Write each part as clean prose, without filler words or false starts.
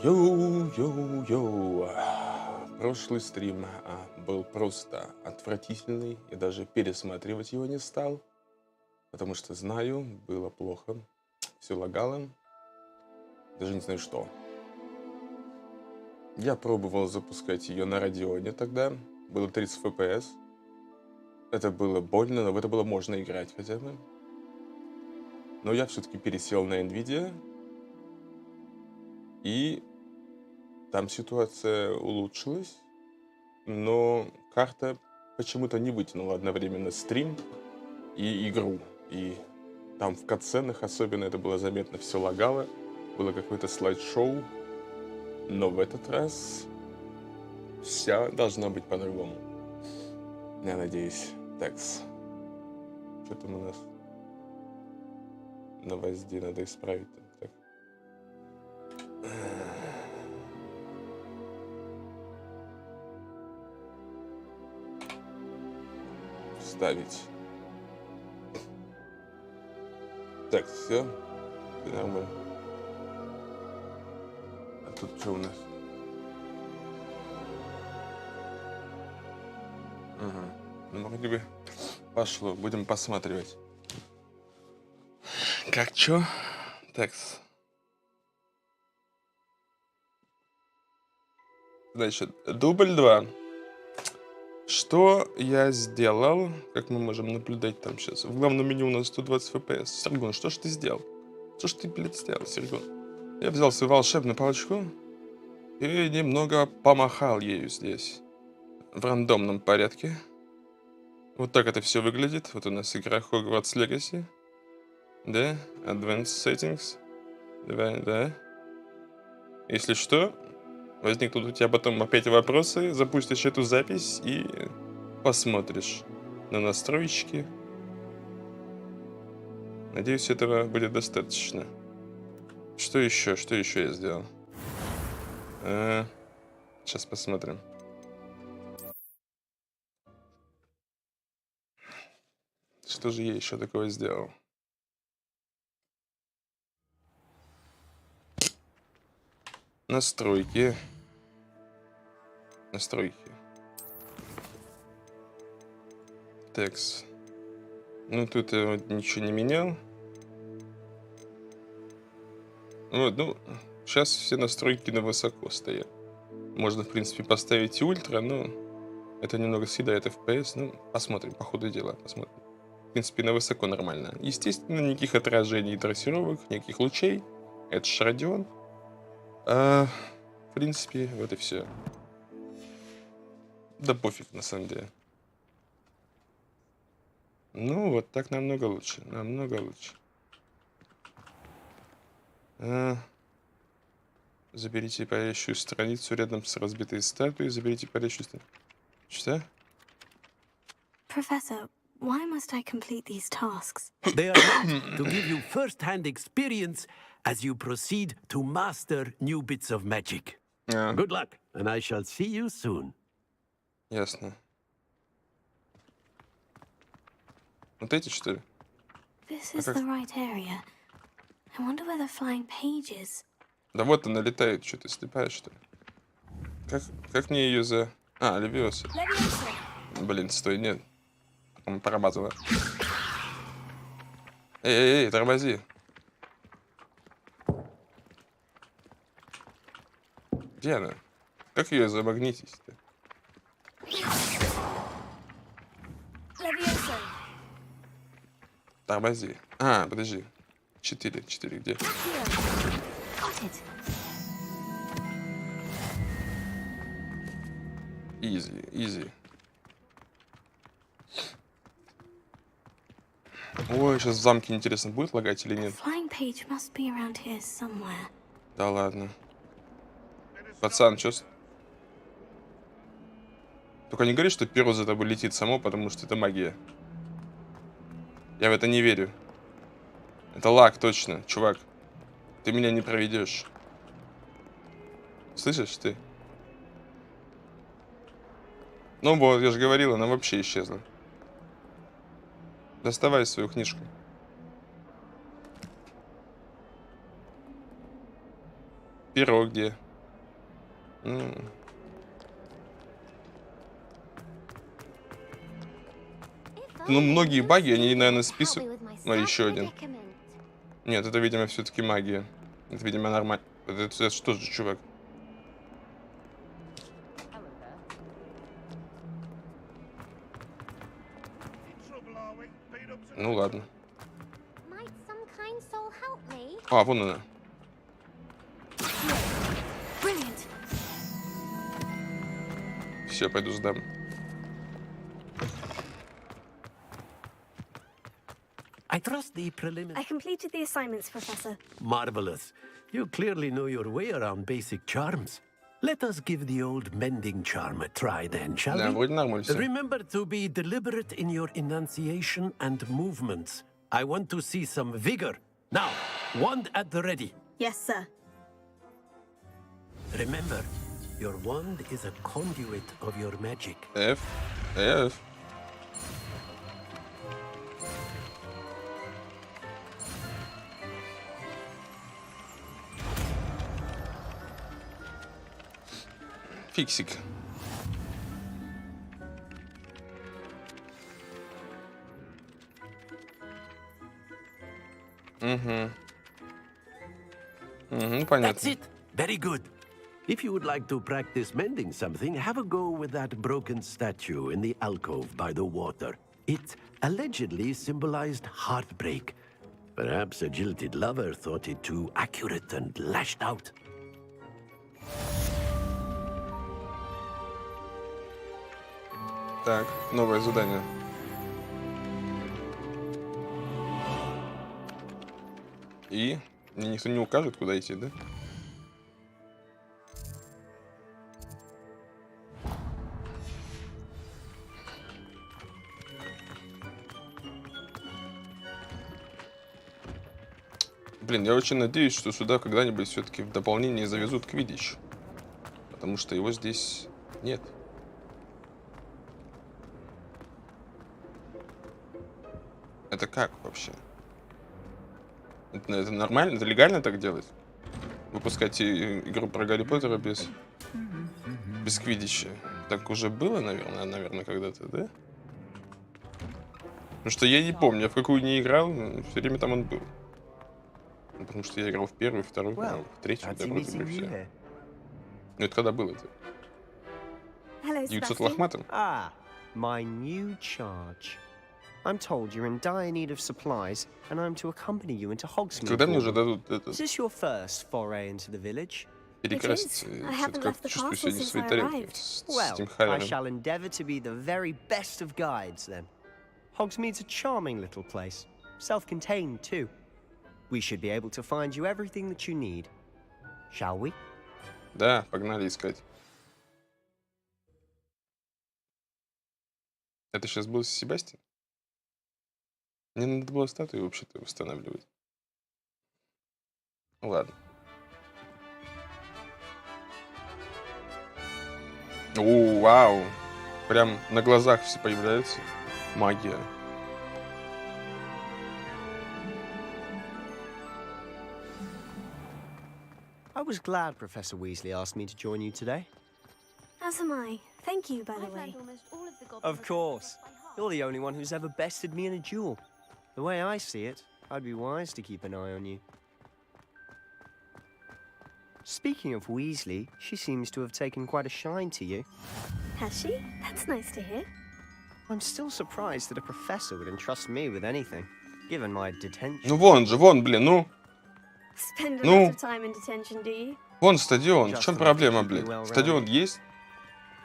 Йоу. Прошлый стрим был просто отвратительный. Я даже пересматривать его не стал, потому что знаю, было плохо. Все лагало. Даже не знаю что. Я пробовал запускать ее на Радионе тогда. Было 30 FPS. Это было больно, но в это было можно играть хотя бы. Но я все-таки пересел на Nvidia. И там ситуация улучшилась. Но карта почему-то не вытянула одновременно стрим и игру. И там в катсценах особенно это было заметно, все лагало. Было какое-то слайд-шоу. Но в этот раз вся должна быть по-другому. Я надеюсь. Такс. Что там у нас? На возде надо исправить. Так. Вставить. Так, все. Нормально. А тут что у нас? Ну, вроде бы пошло. Будем посматривать. Как чё? Такс. Значит, дубль 2. Что я сделал? Как мы можем наблюдать там сейчас? В главном меню у нас 120 FPS. Сергун, что ж ты сделал? Что ж ты, блядь, сделал, Сергун? Я взял свою волшебную палочку и немного помахал ею здесь. В рандомном порядке. Вот так это все выглядит. Вот у нас игра Hogwarts Legacy. Да, Advanced Settings. Давай, да. Если что, возникнут у тебя потом опять вопросы, запустишь эту запись и посмотришь на настройки. Надеюсь, этого будет достаточно. Что еще я сделал? Сейчас посмотрим. Что же я еще такое сделал? Настройки. Текст. Ну, тут я вот ничего не менял. Вот, ну, сейчас все настройки на высоко стоят. Можно, в принципе, поставить и ультра, но это немного съедает FPS. Ну, посмотрим, по ходу дела, посмотрим. В принципе, на высоко нормально. Естественно, никаких отражений и трассировок, никаких лучей. Это ж Radeon. В принципе, вот и все. Да пофиг, на самом деле. Ну, вот так намного лучше. Заберите парящую страницу рядом с разбитой статуей. Заберите парящую страницу. Что? Professor, why must I complete these tasks? They are meant to give you first-hand experience as you proceed to master new bits of magic. Good luck, and I shall see you soon. Ясно. Вот эти, что ли? This is the right area. I wonder where the flying page is. Да вот она летает. Что ты слепаешь, что ли? Как мне ее за... Левиоса. Блин, стой, нет. Промазала. Эй, тормози. Где она? Как ее замагнитить-то? Тормози. Подожди. 4 где? Изи. Ой, сейчас в замке интересно, будет лагать или нет? Да ладно. Пацан, чё? Только не говори, что перо за тобой летит само, потому что это магия. Я в это не верю. Это лаг, точно, чувак. Ты меня не проведешь. Слышишь ты? Ну вот, я же говорил, она вообще исчезла. Доставай свою книжку. Перо где? Ну, многие баги, они, наверное, списывают. Но еще один. Нет, это, видимо, все-таки магия. Это, видимо, нормально. Это что же, чувак? Ну ладно. А, вон она. Все, пойду сдам. I trust the preliminary. I completed the assignments, Professor. Marvelous. You clearly know your way around basic charms. Let us give the old mending charm a try then, shall Да, we? вроде нормально все. Remember to be deliberate in your enunciation and movements. I want to see some vigor. Now, wand at the ready. Yes, sir. Remember, your wand is a conduit of your magic. F. F. Фиксик. Угу. Угу, понятно. That's it. Very good. If you would like to practice mending something, have a go with that broken statue in the alcove by the water. It allegedly symbolized heartbreak. Perhaps a jilted lover thought it too accurate and lashed out. Так, новое задание. И мне никто не укажет, куда идти, да? Блин, я очень надеюсь, что сюда когда-нибудь все-таки в дополнение завезут квиддич. Потому что его здесь нет. Это как вообще? Это нормально? Это легально так делать? Выпускать игру про Гарри Поттера без квиддича? Так уже было, наверное, когда-то, да? Потому что я не помню, я в какую не играл, все время там он был. Ну, потому что я играл в первую, вторую, в третью, да, вроде бы все. Ну это когда было-то? Hello, 900 Sebastian. лохматым? Ah, my new charge. I'm told you're in dire need of supplies, and I'm to accompany you into Hogsmeade. Когда мне уже дадут Is this your first foray into the village? перекраситься? I haven't left the Чувствую castle себя не в since своей I тарелке arrived. с Well, этим I Халлером. shall endeavour to be the very best of guides, then. Hogsmeade's a charming little place, self-contained too. We should be able to find you everything that you need. Shall we? Да, погнали искать. Это сейчас был Себастьян? Мне надо было статую вообще-то восстанавливать. Ну ладно. О, вау! Прям на глазах все появляются. Магия. I was glad Professor Weasley asked me to join you today. As am I. Thank you, by the way. Of course. You're the only one who's ever bested me in a duel. The way I see it, I'd be wise to keep an eye on you. Speaking of Weasley, she seems to have taken quite a shine to you. Has she? That's nice to hear. I'm still surprised that a professor would entrust me with anything, given my detention. Ну вон же, вон, блин, ну. Spend a Ну. lot of time in detention, do you? Вон стадион. В чем проблема, блин? Стадион есть?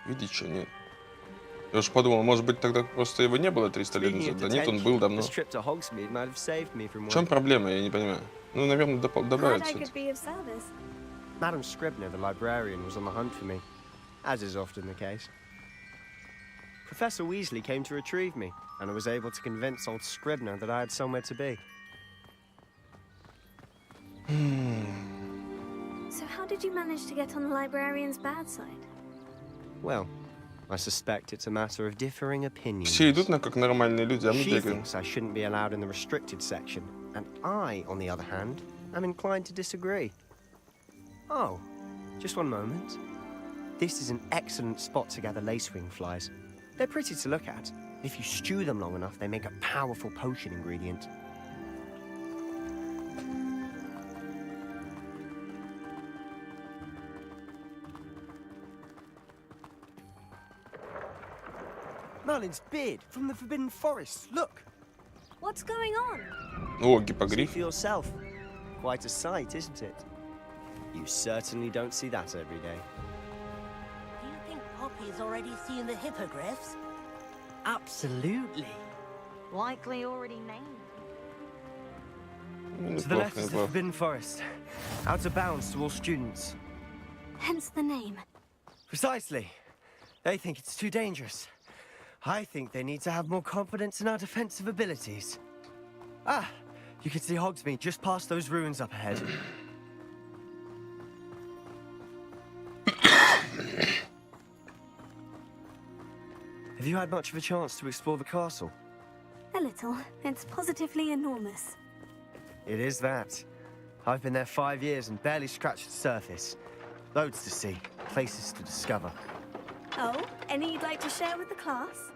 Видите, что нет. Я уж подумал, может быть, тогда просто его не было 300 лет Speaking назад. of Да нет, он был detention, давно. this trip to Hogsmeade might have saved me from В чем one. проблема, я не понимаю. Ну, наверное, Glad добавят I все could be of service. Madam Scribner, the librarian, was on the hunt for me, as is often the case. Professor Weasley came to retrieve me, and I was able to convince old Scribner that I had somewhere to be. So how did you manage to get on the librarian's bad side? Well, I suspect it's a matter of differing opinions. Все идут на как нормальные люди, а мы She бегаем. thinks I shouldn't be allowed in the restricted section, and I, on the other hand, am inclined to disagree. Oh, just one moment. This is an excellent spot to gather lacewing flies. They're pretty to look at. If you stew them long enough, they make a powerful potion ingredient. Merlin's beard from the Forbidden Forest. Look. What's going on? О, See гиппогриф. for yourself. Quite a sight, isn't it? You certainly don't see that every day. Do you think Poppy's already seen the hippogriffs? Absolutely. Likely already named. Ну, To the left неплохо, is the неплохо. Forbidden Forest. Out of bounds to all students. Hence the name. Precisely. They think it's too dangerous. I think they need to have more confidence in our defensive abilities. Ah, you can see Hogsmeade just past those ruins up ahead. Have you had much of a chance to explore the castle? A little. It's positively enormous. It is that. I've been there 5 years and barely scratched the surface. Loads to see, places to discover. Oh, any you'd like to share with the class?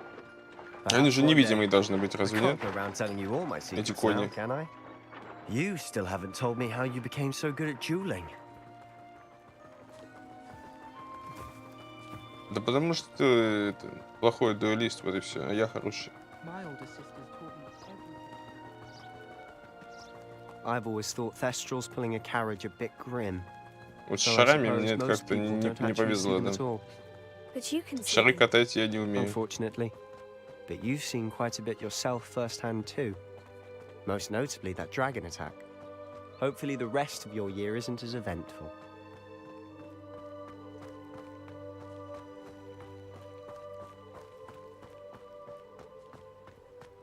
Они же невидимые должны быть, I разве can't нет? go around telling you all my secrets кони. now, can I? You still haven't told me how you became so good at dueling. Да потому что ты это, плохой дуэлист, вот и все, а я хороший. My older sister's taught me everything. I've always thought Thestral's pulling a carriage a bit grim. Вот с So I шарами suppose мне это most как-то people не don't actually повезло, see them да. at all, But you can see Шары them. катать я не умею. unfortunately. But you've seen quite a bit yourself firsthand too. Most notably that dragon attack. Hopefully the rest of your year isn't as eventful.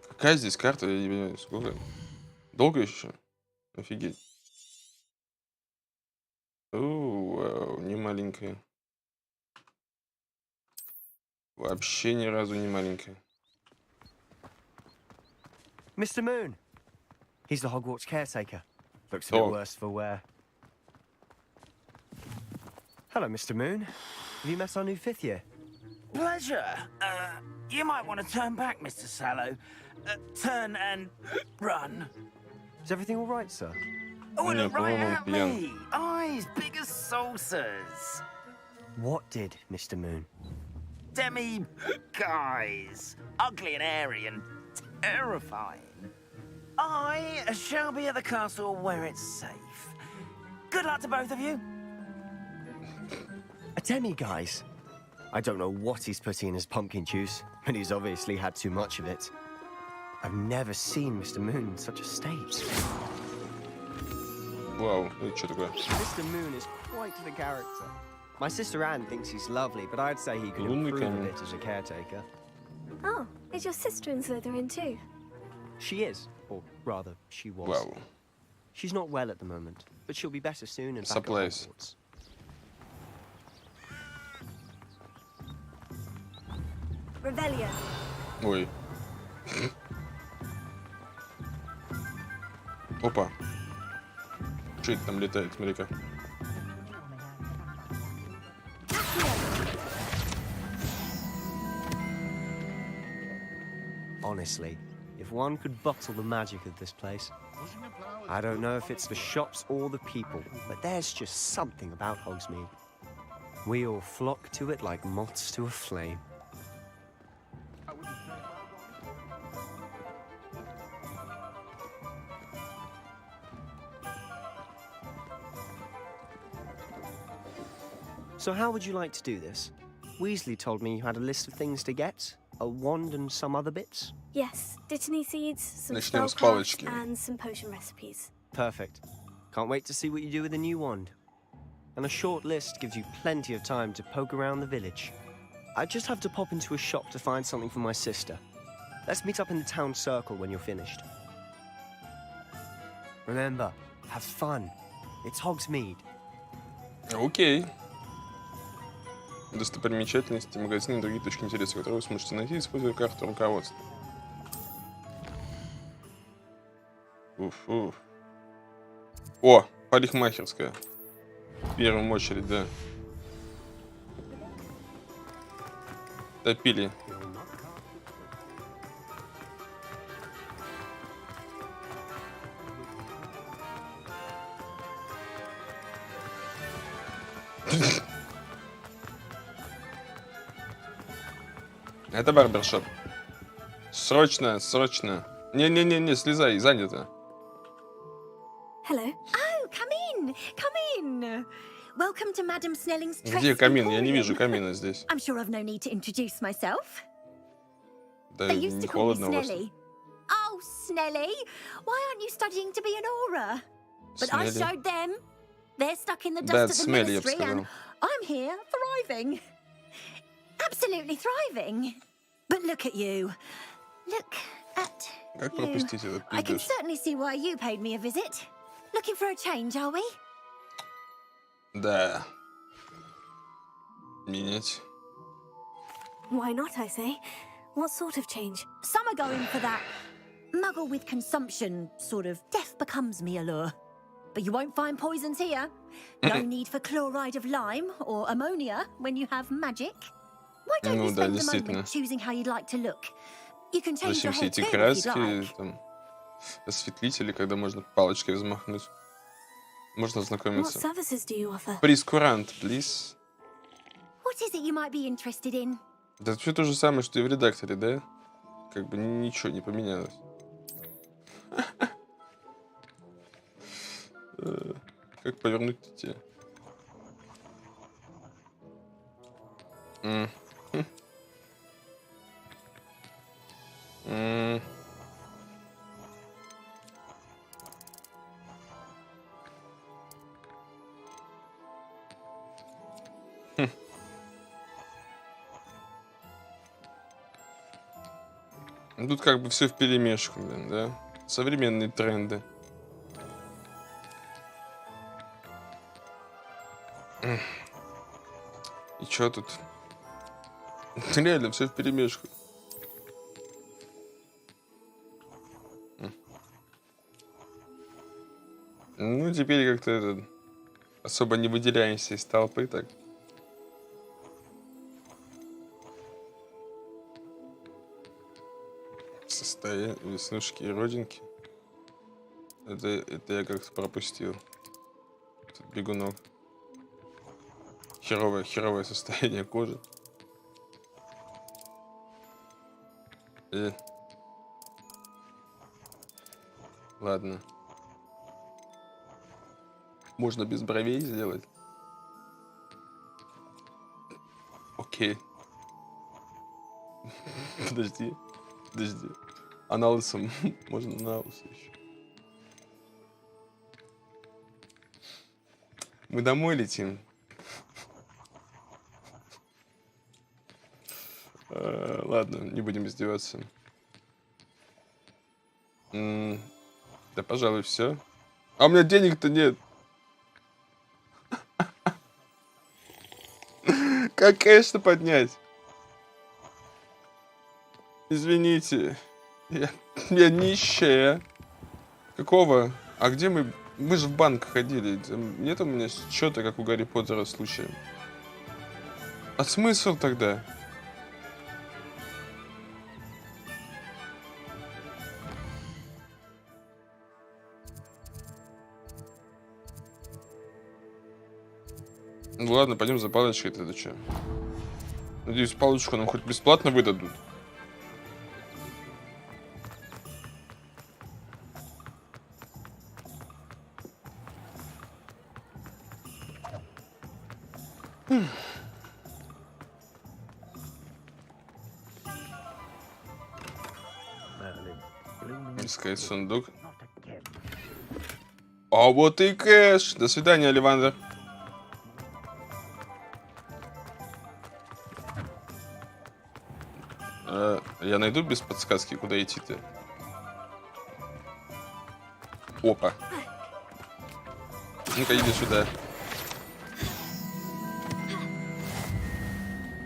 Какая здесь карта? Я не понимаю, сколько? Долго еще? Офигеть. Вау, не маленькая. Вообще ни разу не маленькая. Mr. Moon! He's the Hogwarts caretaker. Looks a bit Oh. worse for wear. Hello, Mr. Moon. Have you met our new 5th year? Pleasure. You might want to turn back, Mr. Sallow. Turn and run. Is everything all right, sir? Oh, Yeah, look right по-моему, at пьян. me. Eyes big as saucers. What did, Mr. Moon? Guys. Ugly and airy and terrifying. I shall be at the castle where it's safe. Good luck to both of you. A demi-guise? I don't know what he's putting in his pumpkin juice, but he's obviously had too much of it. I've never seen Mr. Moon in such a state. Вау, это что такое? Mr. Moon is quite the character. My sister Anne thinks he's lovely, but I'd say he could Лунный improve a камень. bit as a caretaker. Oh, is your sister in Slytherin too? She is, or rather, she was. Вау. She's not well at the moment, but she'll be better soon and back at Supplies. Hogwarts. Revelio. Ой. Опа. Что это там летает, смотри-ка. Honestly, if one could bottle the magic of this place, I don't know if it's the shops or the people, but there's just something about Hogsmeade. We all flock to it like moths to a flame. So how would you like to do this? Weasley told me you had a list of things to get, a wand and some other bits. Yes, dittany seeds, some Начнем с spellcraft, палочки. and some potion recipes. Perfect. Can't wait to see what you do with the new wand. And a short list gives you plenty of time to poke around the village. I just have to pop into a shop to find something for my sister. Let's meet up in the town circle when you're finished. Remember, have fun. It's Hogsmeade. Окей. Достопримечательности, магазины и другие точки интереса, которые вы сможете найти, используя карту руководства. Уф. О, парикмахерская. В первую очередь, да. Топили. Это барбершоп. Срочно, срочно. Не-не-не, слезай, занято. Hello. Oh, come in, come in. Welcome to Madam Snelling's Где Trust камин? Я не Emporium. вижу камина здесь. I'm sure I've no need to introduce myself. Да They used не to call me холодно у вас? Snelly. Oh, Snelly, why aren't you studying to be an aura? But I Snelly. showed them. They're stuck in the Bad dust of the smelly, я бы ministry, and сказал. I'm here thriving. Absolutely thriving. But look at you. Look at Как you. пропустить этот I can пиздеж? certainly see why you paid me a visit. Looking for a change, are we? Да. Менять. Why not, I say? What sort of change? Some are going for that muggle with consumption, sort of death becomes me allure. But you won't find poisons here. No need for chloride of lime or ammonia when you have magic. Why don't Ну you да, spend a действительно. moment choosing how you'd like to look? You can change Зачем your все hair эти too if you'd краски, like. там, осветлители, когда можно палочкой взмахнуть? Можно What ознакомиться. services do you offer? Прескурант, please. What is it you might be interested in? Да все то же самое, что и в редакторе, да? Как бы ничего не поменялось. Как повернуть те? Тут как бы все вперемешку, блин, да? Современные тренды. И чё тут? Реально все вперемешку. Ну, теперь как-то это, особо не выделяемся из толпы, так. Состояние, веснушки и родинки. Это я как-то пропустил. Тут бегунок. Херовое состояние кожи. Ладно. Можно без бровей сделать. Окей. Подожди. А на лысом? Можно на лысо еще. Мы домой летим. Ладно, не будем издеваться. Да, пожалуй, все. А у меня денег-то нет. Как кэш-то поднять? Извините. Я нищая. Какого? А где мы? Мы же в банк ходили. Нет у меня счета, как у Гарри Поттера, случаем. А смысл тогда? Ну ладно, пойдем за палочкой тогда что? Надеюсь, палочку нам хоть бесплатно выдадут. Искать сундук. А вот и кэш. До свидания, Оливандр. Я найду без подсказки, куда идти-то. Опа. Ну-ка, иди сюда.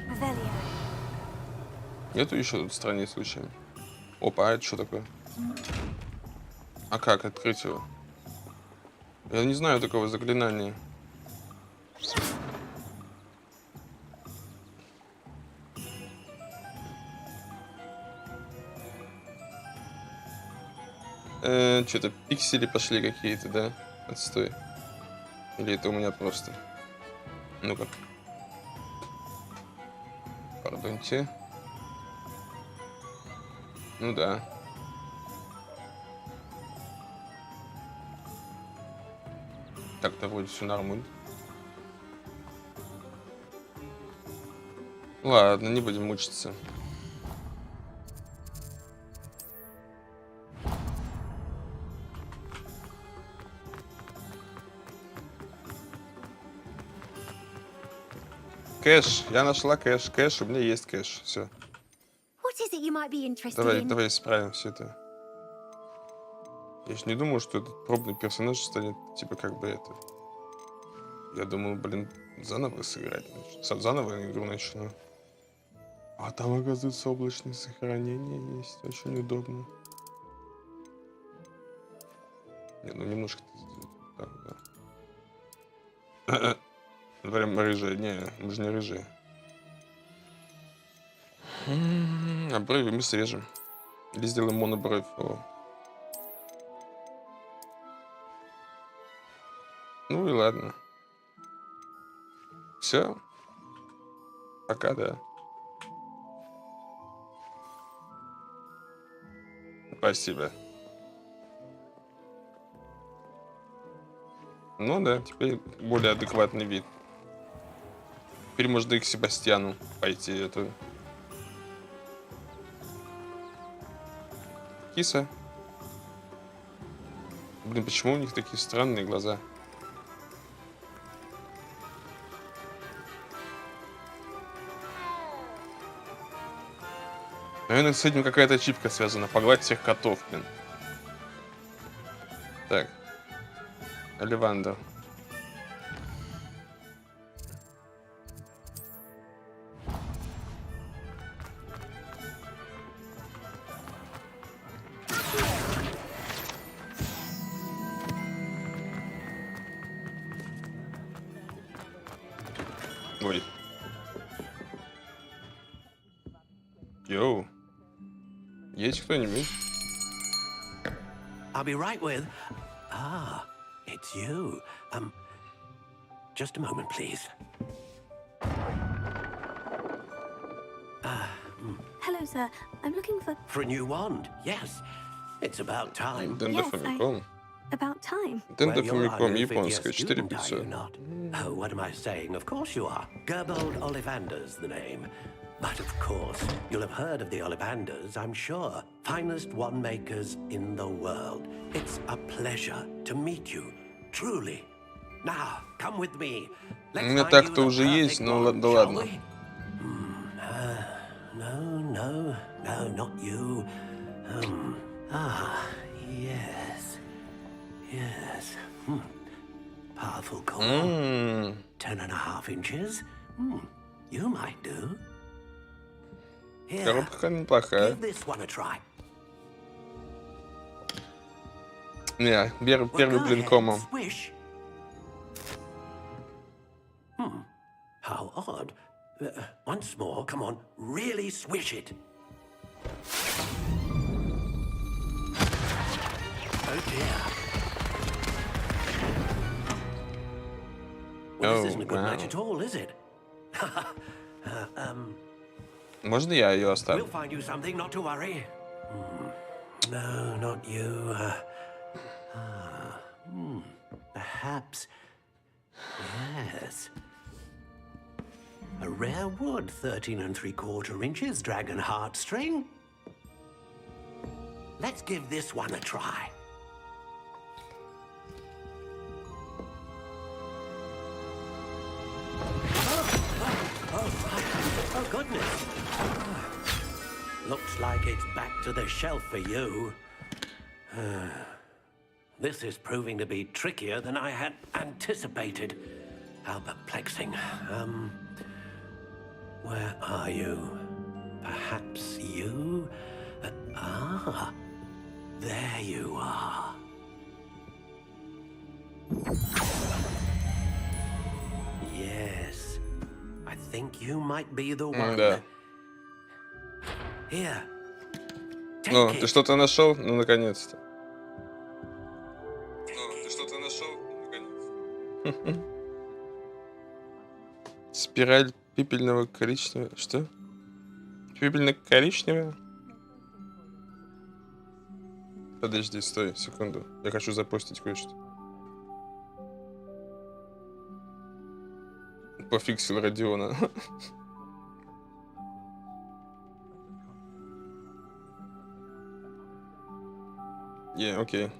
Revelio. Нету еще тут страниц случаем? Опа, а это что такое? А как открыть его? Я не знаю такого заклинания. Что-то пиксели пошли какие-то, да? Отстой. Или это у меня просто? Ну-ка. Пардоньте. Ну да. Так-то вроде все нормально. Ладно, не будем мучиться. Кэш, я нашла кэш. Кэш, у меня есть кэш. Все. What is it you might be interested Давай, in? давай исправим все это. Я ж не думал, что этот пробный персонаж станет, типа, как бы это. Я думал, блин, заново сыграть. Заново игру начну. А там, оказывается, облачное сохранение есть. Очень удобно. Не, ну немножко... Так, да. Прям рыжие. Не, мы же не рыжие. А брови мы срежем. Или сделаем монобровь. О. Ну и ладно. Все. Пока, да. Спасибо. Ну да, теперь более адекватный вид. Теперь можно и к Себастьяну пойти. Это... Киса. Блин, почему у них такие странные глаза? Наверное, с этим какая-то ачивка связана. Погладь всех котов, блин. Так. Оливандер. Ой. Йоу. Есть кто-нибудь? I'll be right with. Ah, it's you. Just a moment, please. Hello, sir. I'm looking for... For a new wand, yes. It's about time. Nintendo Famicom. About time. Nintendo Well, you're Famicom an японская, Olympic student, are 4500. you not? Oh, what am I saying? Of course you are. Gerbold Ollivander's the name. But of course, you'll have heard of the Ollivanders, I'm sure. Finest wand makers in the world. It's a pleasure to meet you, truly. Now, come with me. У меня так-то уже есть, но да ладно. No, not you. Yes. Powerful core. 10.5 inches. You might do. Here, Коробка неплохая. give this one a try. Не, Well, первый go блин ahead, комом. swish. How odd. Once more, come on, really swish it. Oh dear. Well, Oh, this isn't a good match wow. at all, is it? Можно я ее We'll оставлю? find you something, not to worry. No, not you. Perhaps. Yes. A rare wood, 13 3/4 inches, dragon heartstring. Let's give this one a try. Oh, goodness. Looks like it's back to the shelf for you. This is proving to be trickier than I had anticipated. How perplexing. Where are you? Perhaps you? There you are. Yes. I think you might be the one. Да. Here. Ну, Take ты it. что-то нашел? Ну, наконец-то. Ну, ты что-то нашел? Наконец-то. Спираль пепельного коричневого. Что? Пепельно-коричневая? Подожди, стой, секунду. Я хочу запустить кое-что. Пофиксил Родиона. Окей.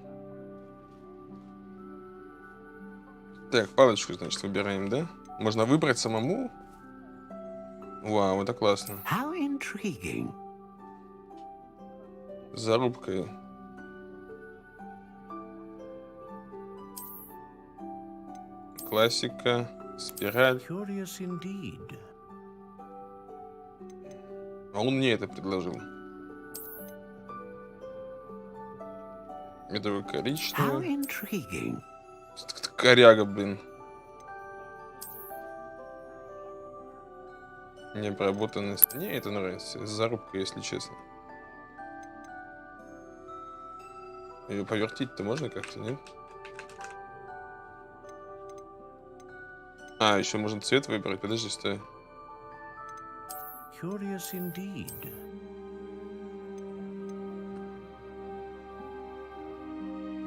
Так, палочку, значит, выбираем, да? Можно выбрать самому? Вау, это классно. How intriguing. С зарубкой. Классика. Спираль. Curious indeed. А он мне это предложил. Это How коричневый. intriguing. Коряга, блин. Необработанность. Мне это нравится. Зарубка, если честно. Ее повертить-то можно как-то, нет? А, еще можно цвет выбрать. Подожди, стой. Curious indeed.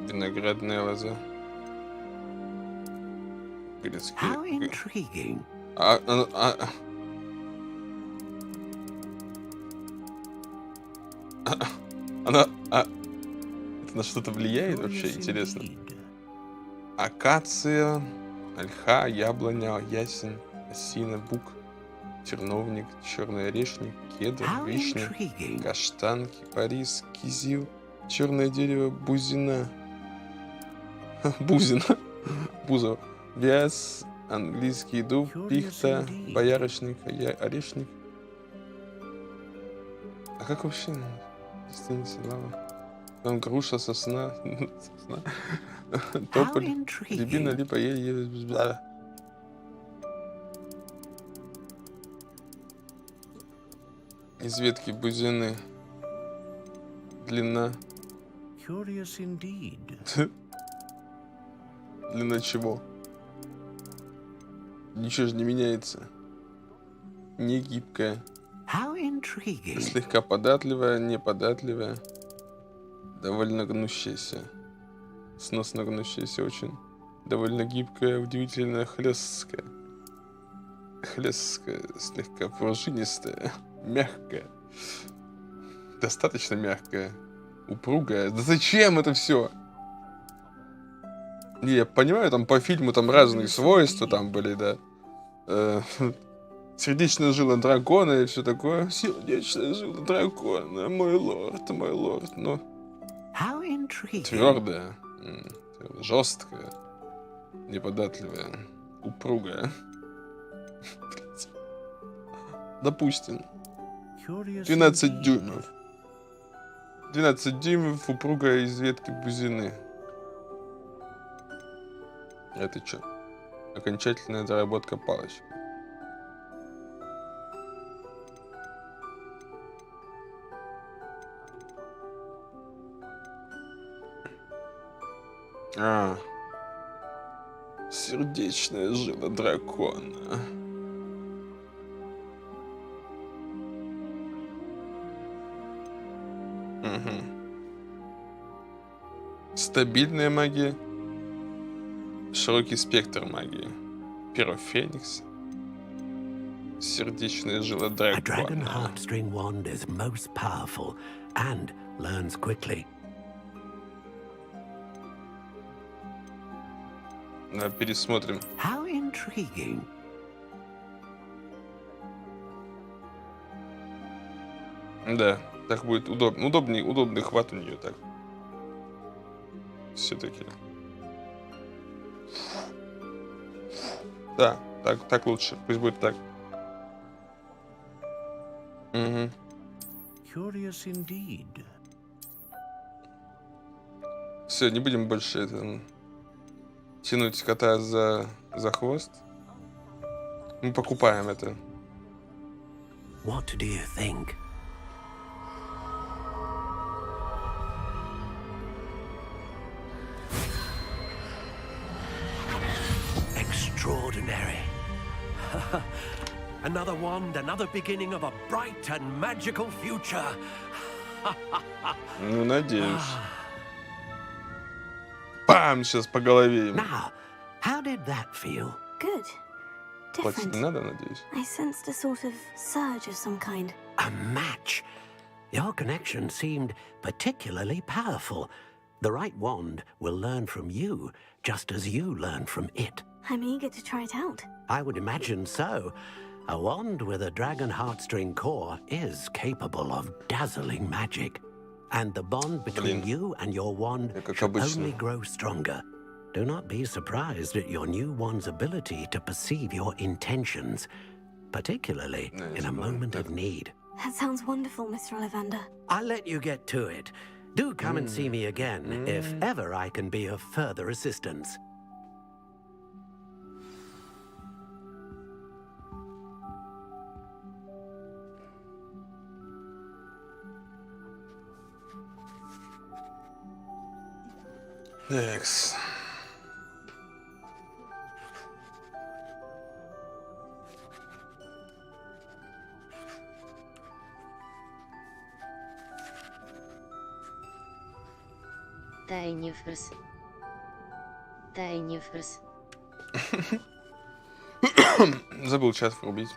Виноградная лоза. How intriguing. Она... это на что-то влияет вообще? Интересно. Акация, ольха, яблоня, ясень, осина, бук, терновник, черный орешник, кедр, How вишня, intriguing. каштан, кипарис, кизил, черное дерево, бузина. Бузина. Бузова. Вяз, английский дуб, пихта, боярышник, орешник. А как вообще? Лава. Там груша, сосна. Сосна. Тополь, рябина, липа, ель. Из ветки бузины. Длина. Curious indeed. Длина чего? Ничего же не меняется. Не гибкая. How intriguing. Слегка податливая, неподатливая. Довольно гнущаяся. Сносно гнущаяся очень. Довольно гибкая, удивительно хлесткая. Хлесткая, слегка пружинистая. Мягкая. Достаточно мягкая. Упругая. Да зачем это все? Не, я понимаю, там по фильму там разные свойства там были, да. Сердечная жила дракона и все такое. Сердечная жила дракона, мой лорд, но How intriguing. твердая, жесткая, неподатливая, упругая. Допустим. Curious 12 indeed. дюймов. 12 дюймов, упругая из ветки бузины. Это что? Окончательная доработка палочки. Сердечная жила дракона. Стабильная магия. Широкий спектр магии. Перо Феникс. Сердечная жила A dragon дракона. heartstring wand is most powerful and learns quickly. Пересмотрим. How intriguing. Да, так будет удобный хват у нее так. Все-таки. Да, так лучше. Пусть будет так. Угу. Curious indeed. Все, не будем больше тянуть кота за хвост. Мы покупаем это. What do you think? Extraordinary. Another wand, another beginning of a bright and magical future. Ну, надеюсь. Пам! Сейчас по голове ему. Now, how did that feel? Good. Платить не Different. надо, надеюсь. I sensed a sort of surge of some kind. A match. Your connection seemed particularly powerful. The right wand will learn from you, just as you learn from it. I'm eager to try it out. I would imagine so. A wand with a dragon heartstring core is capable of dazzling magic. And the bond between Блин. you and your wand Как should обычно. only grow stronger. Do not be surprised at your new wand's ability to perceive your intentions, particularly in a moment of need. That sounds wonderful, Mr. Ollivander. I'll let you get to it. Do come and see me again if ever I can be of further assistance. Экс. Тайнифрс. Тайнифрс. Забыл чат врубить.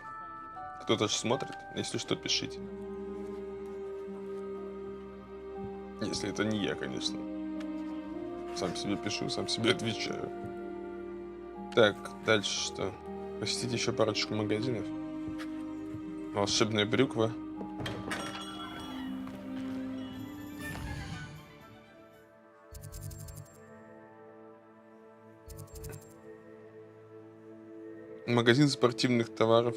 Кто-то же смотрит. Если что, пишите. Если это не я, конечно. Сам себе пишу, сам себе отвечаю. Так, дальше что? Посетить еще парочку магазинов. Волшебная брюква. Магазин спортивных товаров.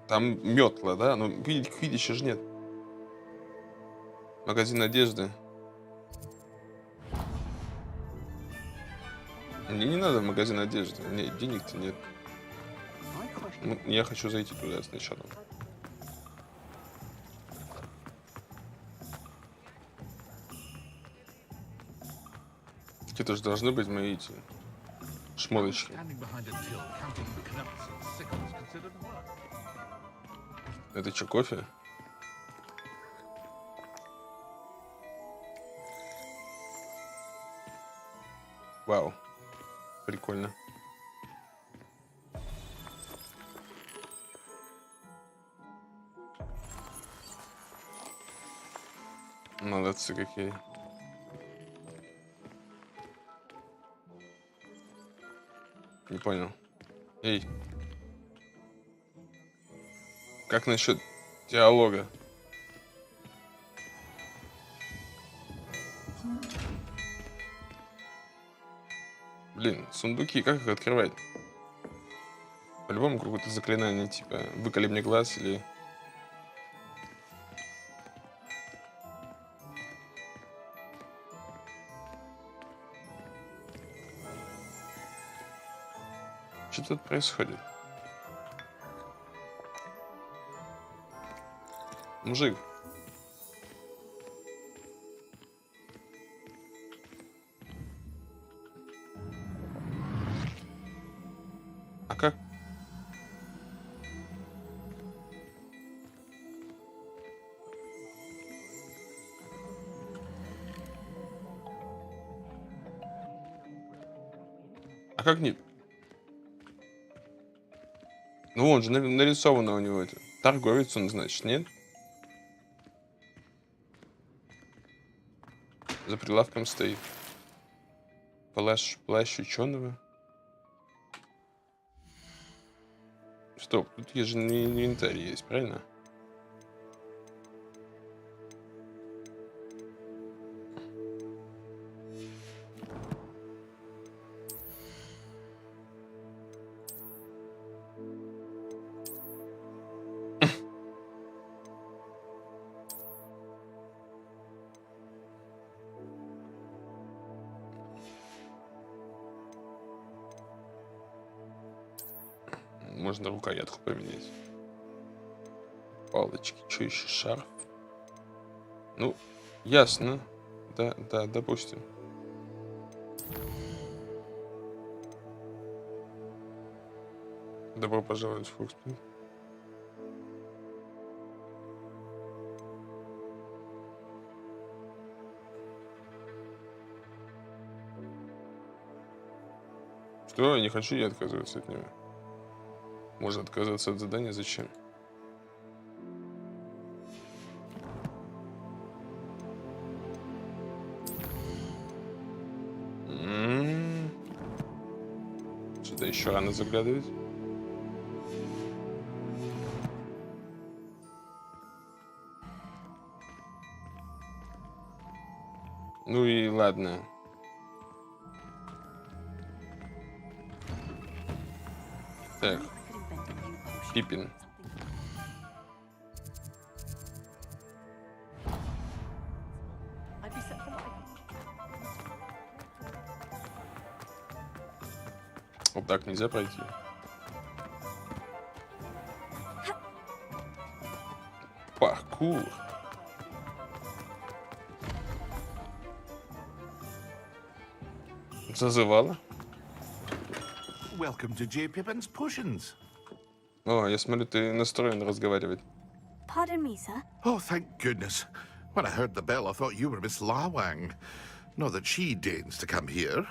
Там метла, да? Но квиддича же нет. Магазин одежды. Мне не надо в магазин одежды. Мне денег-то нет. Ну, я хочу зайти туда сначала. Какие-то же должны быть мои эти шмоточки. Это что, кофе? Вау. Прикольно. Молодцы какие. Не понял. Эй. Как насчет диалога? Блин, сундуки, как их открывать? По-любому какое-то заклинание, типа выколи мне глаз или... Что тут происходит? Мужик. А как? А как не... Ну, он же нарисовано у него это. Торговец он, значит, нет? За прилавком стоит. Плащ ученого. Стоп, тут есть же инвентарь есть, правильно? можно рукоятку поменять. Палочки, что еще, шарф? Ну, ясно. Да, допустим. Добро пожаловать в Hogwarts. Что? Не хочу я отказываться от него. Можно отказаться от задания, зачем? Сюда еще рано заглядывать. Ну и ладно. Так. Пипин. Вот так нельзя пройти. Паркур. Зазывало. Welcome to J. Pippin's Potions. О, я смотрю, ты настроен разговаривать. Pardon me, sir. Oh, thank goodness. When I heard the bell, I thought you were Miss Lawang. Not that she deigns to come here.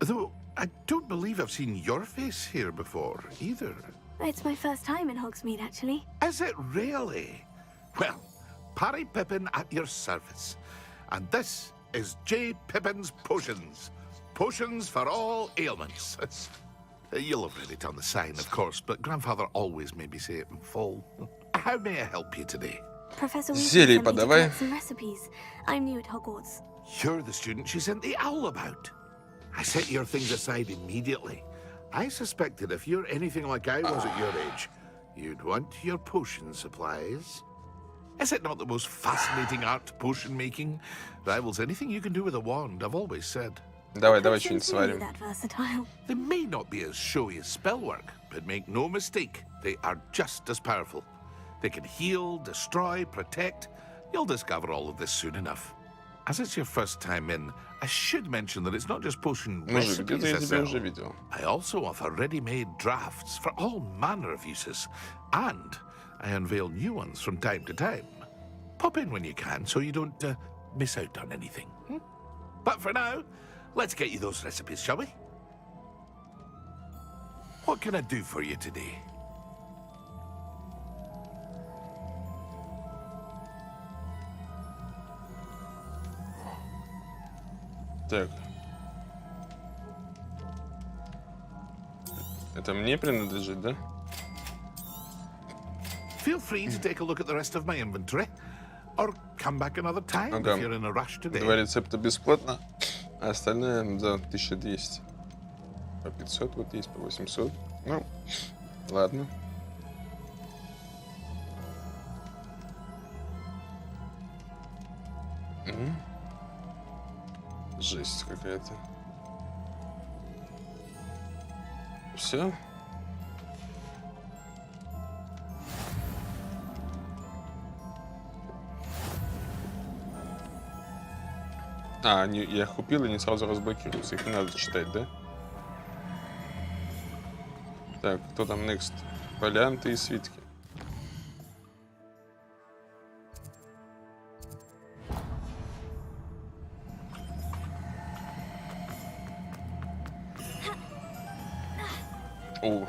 Though, I don't believe I've seen your face here before, either. It's my first time in Hogsmeade, actually. Is it really? Well, Parry Pippin at your service. And this is J. Pippin's Potions. Potions for all ailments. You'll have read it on the sign, of course, but Grandfather always made me say it in full. How may I help you today? Professor Зелье Weasley sent me to подавай. collect some recipes. I'm new at Hogwarts. You're the student she sent the owl about. I set your things aside immediately. I suspected if you're anything like I was at your age, you'd want your potion supplies. Is it not the most fascinating art, potion making? Rivals anything you can do with a wand, I've always said. Давай Potions что-нибудь really сварим. that versatile. They may not be as showy as spellwork, but make no mistake, they are just as powerful. They can heal, destroy, protect. You'll discover all of this soon enough. As it's your first time in, I should mention that it's not just potion Мужик, где-то я recipes I тебя sell. уже видел. I also offer ready-made drafts for all manner of uses, and I unveil new ones from time to time. Pop in when you can so you don't miss out on anything. But for now, let's get you those recipes, shall we? What can I do for you today? Так. Это мне принадлежит, да? Feel free to take a look at the rest of my inventory, or come back another time Ага. if you're in a rush today. 2 рецепта бесплатно, а остальное за 1200. По 500 вот есть, по 800. Ну, ладно. Жесть какая-то. Все? А, они, я их купил и не сразу разблокируются. Их не надо читать, да? Так, кто там next? Фолианты и свитки. О.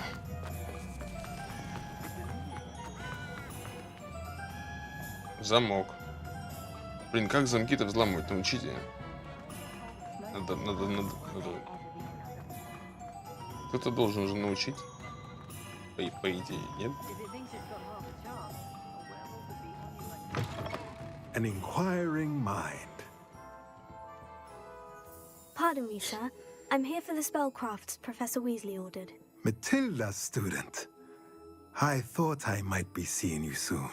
Замок. Блин, как замки-то взламывать? Научите. Надо. Кто-то должен уже научить. По идее, нет? An inquiring mind. Pardon me, sir. I'm here for the spellcrafts Professor Weasley ordered. Matilda's student. I thought I might be seeing you soon.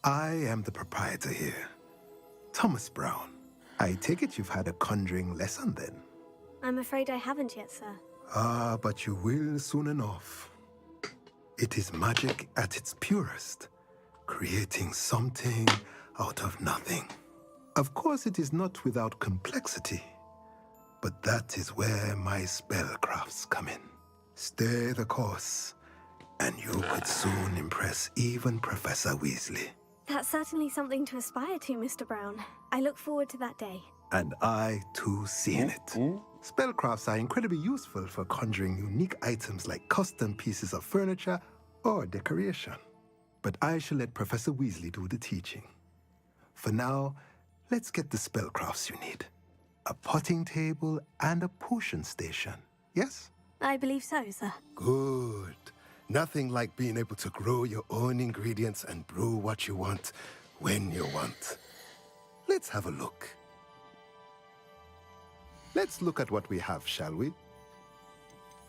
I am the proprietor here, Thomas Brown. I take it you've had a conjuring lesson then? I'm afraid I haven't yet, sir. Ah, but you will soon enough. It is magic at its purest, creating something out of nothing. Of course, it is not without complexity, but that is where my spellcrafts come in. Stay the course, and you could soon impress even Professor Weasley. That's certainly something to aspire to, Mr. Brown. I look forward to that day. And I, too, seeing it. Spellcrafts are incredibly useful for conjuring unique items like custom pieces of furniture or decoration. But I shall let Professor Weasley do the teaching. For now, let's get the spellcrafts you need. A potting table and a potion station, yes? I believe so, sir. Good. Nothing like being able to grow your own ingredients and brew what you want when you want. Let's have a look. Let's look at what we have, shall we?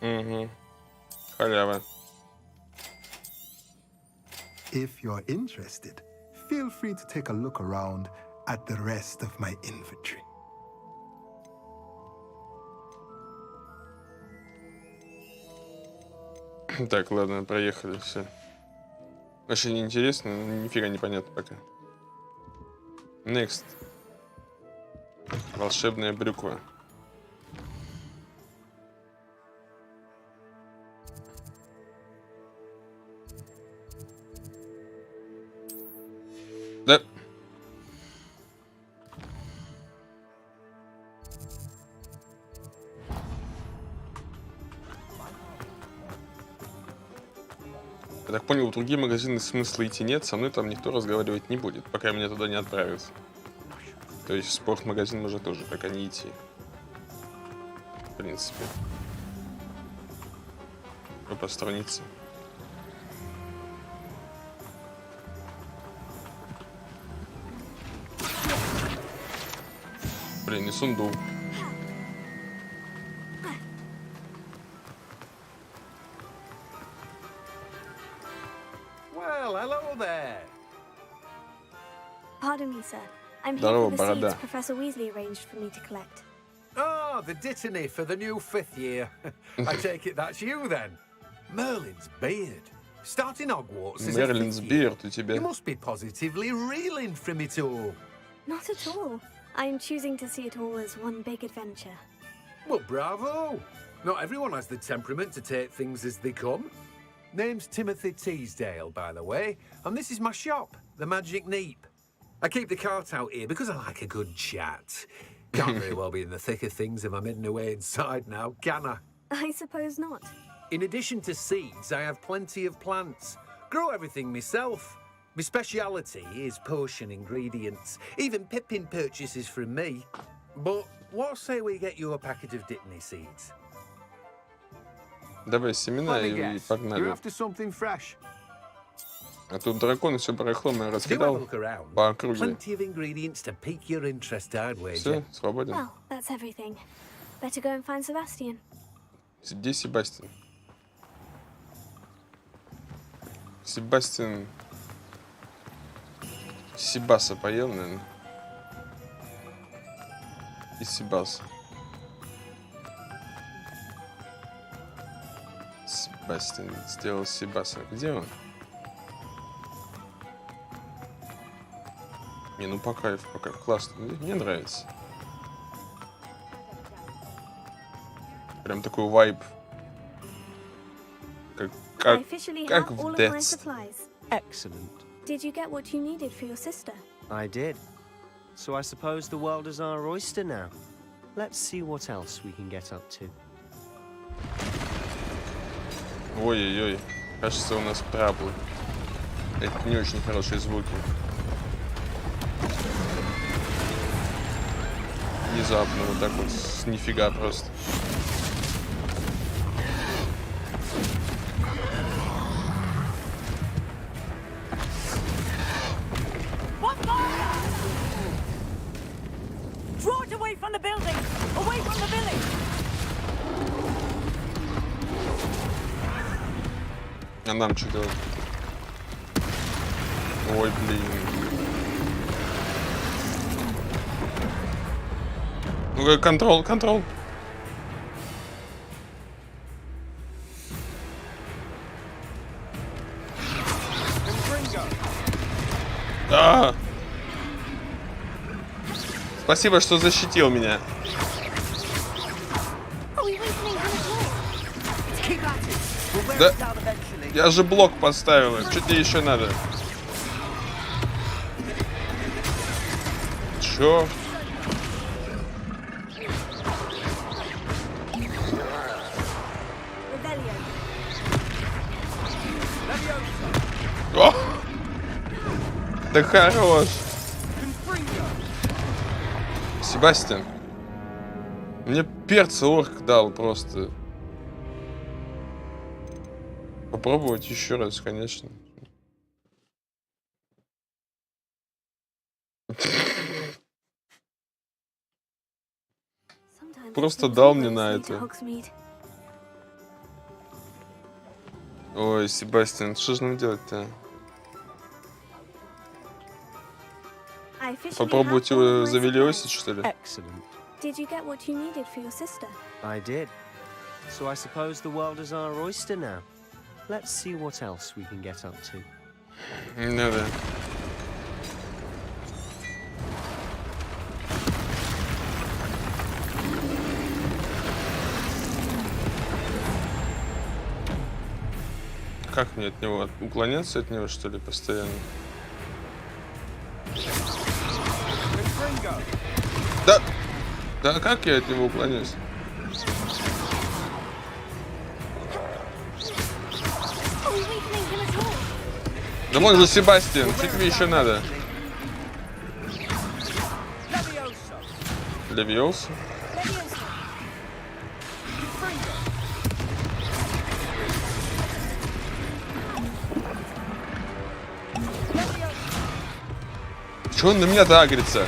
Халява. If you're interested, feel free to take a look around at the rest of my inventory. Так, ладно, проехали, все. Вообще неинтересно, нифига не понятно пока. Next. Волшебная брюква. Да. Я так понял, в другие магазины смысла идти нет, со мной там никто разговаривать не будет, пока меня туда не отправят. То есть в спортмагазин можно тоже пока не идти. В принципе. По странице. Блин, не сундук. Well, hello there. Pardon me, sir. I'm here Здорово, for the seeds борода. Professor Weasley arranged for me to collect. Oh, the dittany for the new 5th year. I take it that's you then. Merlin's beard. Starting Hogwarts as a Merlin's 5th year. beard у тебя. You must be positively reeling from it all. Not at all. I'm choosing to see it all as one big adventure. Well, bravo. Not everyone has the temperament to take things as they come. Name's Timothy Teasdale, by the way, and this is my shop, the Magic Neep. I keep the cart out here because I like a good chat. Can't very well be in the thick of things if I'm hidden away inside now, can I? I suppose not. In addition to seeds, I have plenty of plants. Grow everything myself. My speciality is potion ingredients. Even Pippin purchases from me. But what say we get you a packet of dittany seeds? Давай семена Let me и guess. погнали. You're after something fresh. А тут дракон все барахло я Do have a раскидал look around. по округе. Plenty of ingredients to pique your interest, I'd wager. Все, свободен. Well, that's everything. Better go and find Sebastian. Где Себастьян? Себастьян... Себаса поел, наверное. И Себас. Себастьян сделал Себаса. Где он? Не, ну по кайфу, классно. Мне нравится. Прям такой вайб. I Как officially как have в all of my детстве. supplies. Excellent. Did you get what you needed for your sister? I did. So I suppose the world is our oyster now. Let's see what else we can get up to. Ой-ой-ой. Кажется, у нас траблы. Это не очень хорошие звуки. Внезапно, вот так вот, с нифига просто. Draw it away from the building! Away from the village! А нам что делать? Ой, блин. Ну-ка, контрол. Спасибо, что защитил меня. Да, я же блок поставила. Что тебе еще надо? Чё? О! Да хорош. Себастьян. Мне перца орк дал просто. Попробовать еще раз, конечно. Просто дал мне на это. Ой, Себастьян, что же нам делать-то? Попробовать его завелиосить, что ли? Did you get what you needed for your sister? I did. So I suppose the world is our oyster now. Let's see what else we can get up to. Ну да. Как мне от него уклоняться от него, что ли, постоянно? Да! Да как я от него уклоняюсь? Да вон же Себастьян, что тебе еще надо? Левиоса? Чё он на меня-то агрится?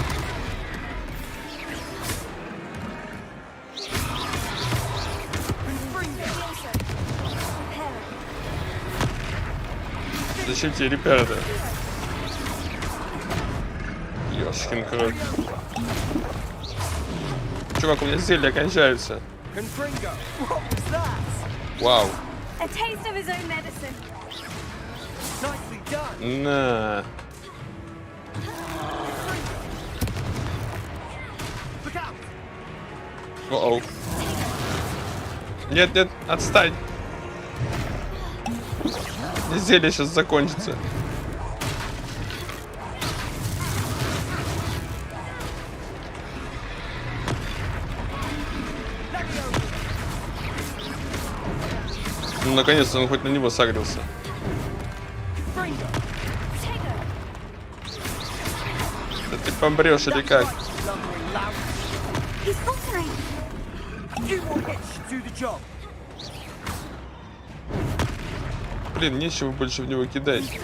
Зачем тебе репера-то? Ёшкин крот. Чувак, у меня зелья кончаются. Вау. На. О-оу. Нет, нет, отстань. Зелье сейчас закончится. Ну, наконец-то он хоть на него сагрился. Да ты помрешь или как? Блин, нечего больше в него кидать.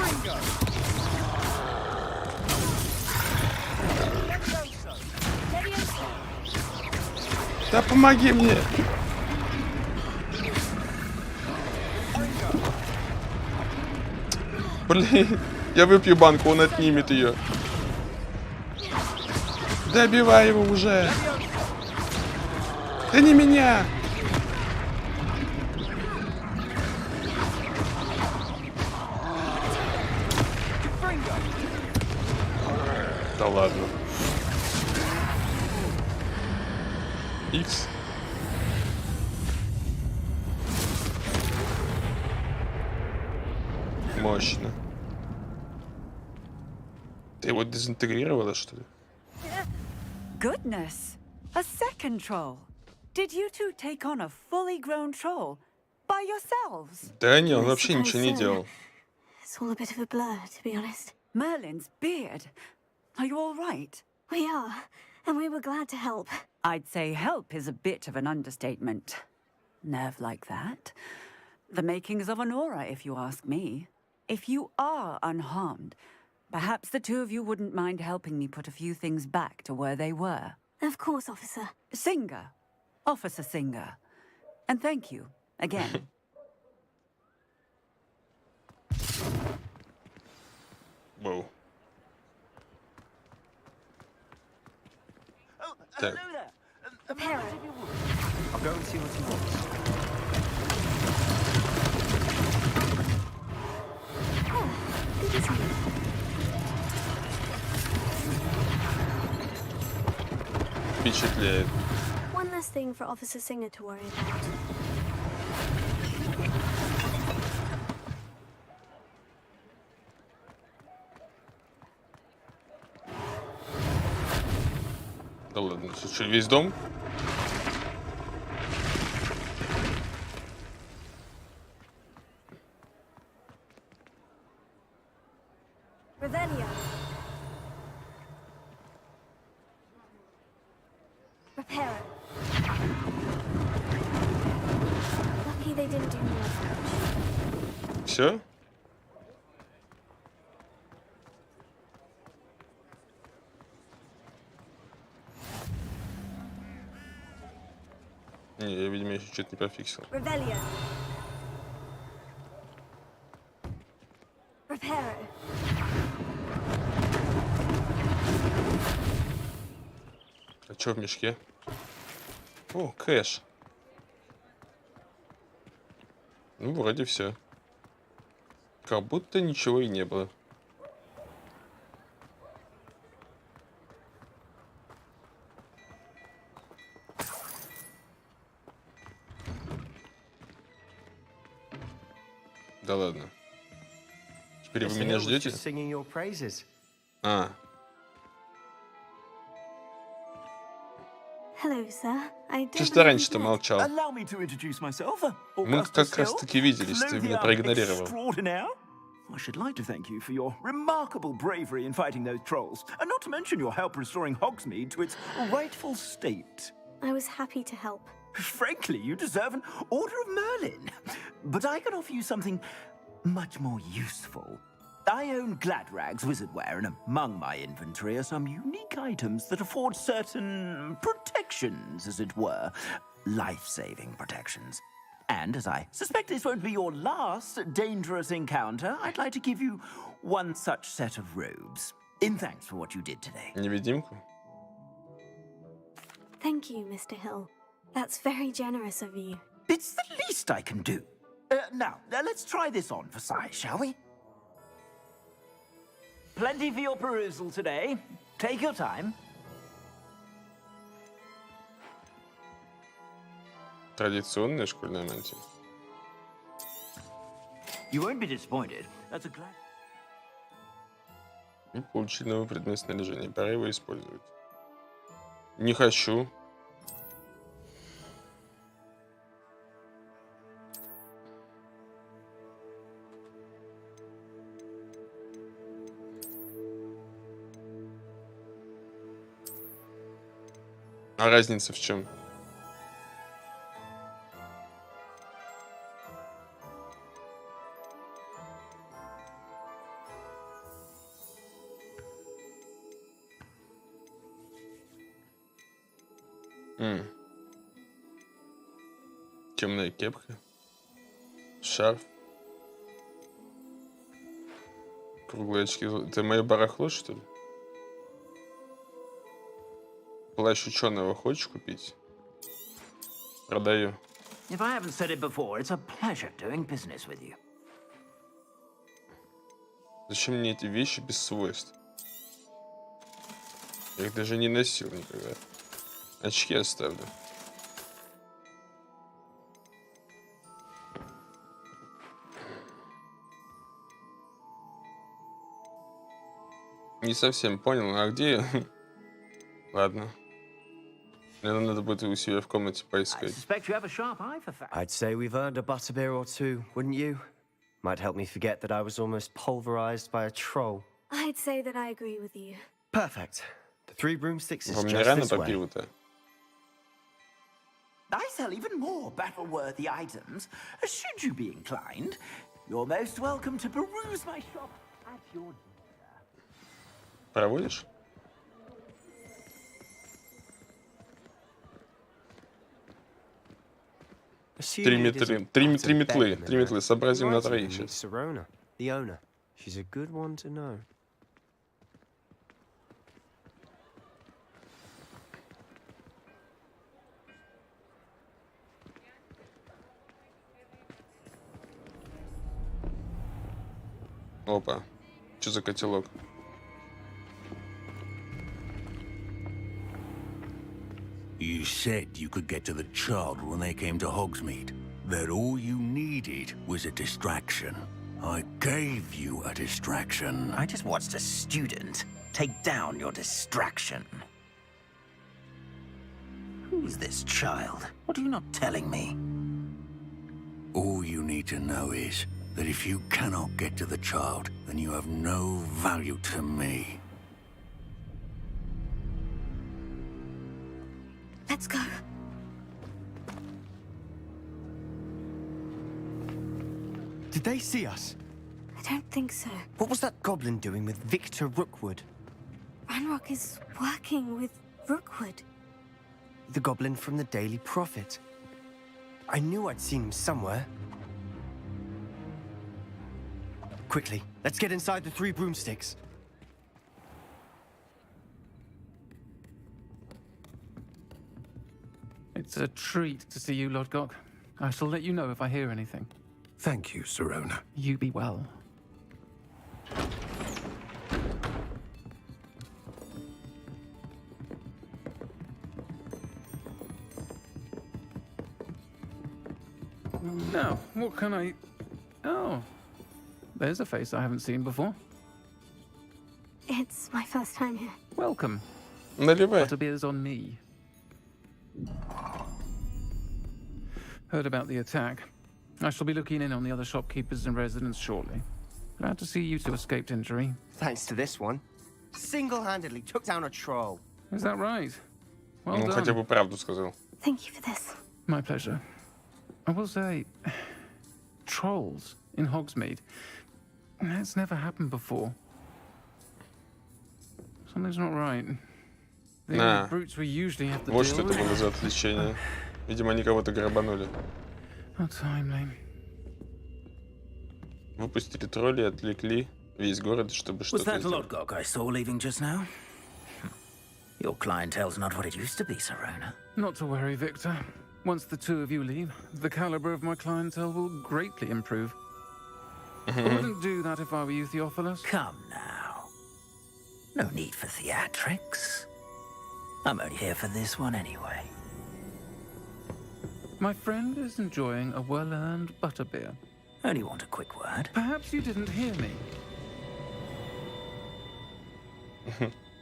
Да помоги мне! Блин, я выпью банку, он отнимет ее. Добивай его уже! Да не меня! Да ладно. Икс. Мощно. Ты его дезинтегрировала, что ли? Goodness! A second troll. Did you two take on a fully grown troll by yourselves? Да не, он вообще ничего не делал. It's all a bit of a blur, to be honest. Merlin's beard. Are you all right? We are, and we were glad to help. I'd say help is a bit of an understatement. Nerve like that. The makings of an aura, if you ask me. If you are unharmed, perhaps the two of you wouldn't mind helping me put a few things back to where they were. Of course, officer. Singer. Officer Singer. And thank you, again. Whoa. Hello there. I'll go and see what he wants. впечатляет. One less thing for Officer Singer to worry about. Да ладно, что, весь дом? Revelio. Reparo. Lucky they didn't do more damage. Все? Не, я, видимо, еще что-то не профиксил. Revelio. Reparo. А что в мешке? О, кэш. Ну, вроде все. Как будто ничего и не было. Да ладно. Теперь вы меня ждете? Singing your praises. А, Hello, sir. I ты don't что know раньше-то who that- молчал? Allow me to introduce myself. Мы Augustus как раз Hill, таки виделись, ты меня проигнорировал. extraordinaire. I should like to thank you for your remarkable bravery in fighting those trolls, and not to mention your help restoring Hogsmeade to its rightful state. I was happy to help. Frankly, you deserve an Order of Merlin. But I can offer you something much more useful. I own Gladrag's wizardware, and among my inventory are some unique items that afford certain protections, as it were. Life-saving protections. And as I suspect this won't be your last dangerous encounter, I'd like to give you one such set of robes. In thanks for what you did today. Невидимку? Thank you, Mr. Hill. That's very generous of you. It's the least I can do. Now, let's try this on for size, shall we? Plenty for your perusal today. Take your time. Традиционная школьная мантия. You won't be disappointed. That's a glad. И получили новый предмет снаряжения. Пора его использовать. Не хочу. А разница в чем? Темная кепка. Шарф. Круглые очки. Это мое барахло, что ли? Плащ ученого хочешь купить? Продаю. If I haven't said it before, it's a pleasure doing business with you. Зачем мне эти вещи без свойств? Я их даже не носил никогда. Очки оставлю. Не совсем понял, а где я? Ладно. Наверное, надо будет у себя в комнате I поискать. suspect you have a sharp eye for facts. I'd say we've earned a butterbeer or two, wouldn't you? Might help me forget that I was almost pulverized by a troll. I'd say that I agree with you. Perfect. The 3 broomsticks is Вам не just рано this по way. пиву-то? I sell even more battle-worthy items. Should you be inclined, you're most welcome to peruse my shop at your leisure. Проводишь? Три метлы. Три метлы. Сообразим на троих сейчас. Serona, the owner. She's a good one to know. Опа. Что за котелок? You said you could get to the child when they came to Hogsmeade. That all you needed was a distraction. I gave you a distraction. I just watched a student take down your distraction. Who's this child? What are you not telling me? All you need to know is that if you cannot get to the child, then you have no value to me. Let's go. Did they see us? I don't think so. What was that goblin doing with Victor Rookwood? Ranrock is working with Rookwood. The goblin from the Daily Prophet. I knew I'd seen him somewhere. Quickly, let's get inside the 3 broomsticks. It's a treat to see you, Lodgok. I shall let you know if I hear anything. Thank you, Sirona. You be well. Now, what can I... Oh, there's a face I haven't seen before. It's my first time here. Welcome. Наливай. Butterbeer's on me. Heard about the attack. I shall be looking in on the other shopkeepers and residents shortly. Glad to see you two escaped injury. Thanks to this one. Single-handedly took down a troll. Is that right? Well Ну, хотя бы done. правду сказал. Thank you for this. My pleasure. I will say, trolls in Hogsmeade. That's never happened before. Something's not right. The only brutes we usually have to Вот deal что это with. было за отвлечение. Видимо, они кого-то грабанули. How timely. Выпустили тролли и отвлекли весь город, чтобы Was что-то that сделать. Lodgok I saw leaving just now? Your clientele's not what it used to be, Sirona. Not to worry, Victor. Once the two of you leave, the caliber of my clientele will greatly improve. I wouldn't do that if I were you, Theophilus. Come now. No need for theatrics. I'm only here for this one anyway. My friend is enjoying a well-earned butterbeer. Only want a quick word. Perhaps you didn't hear me.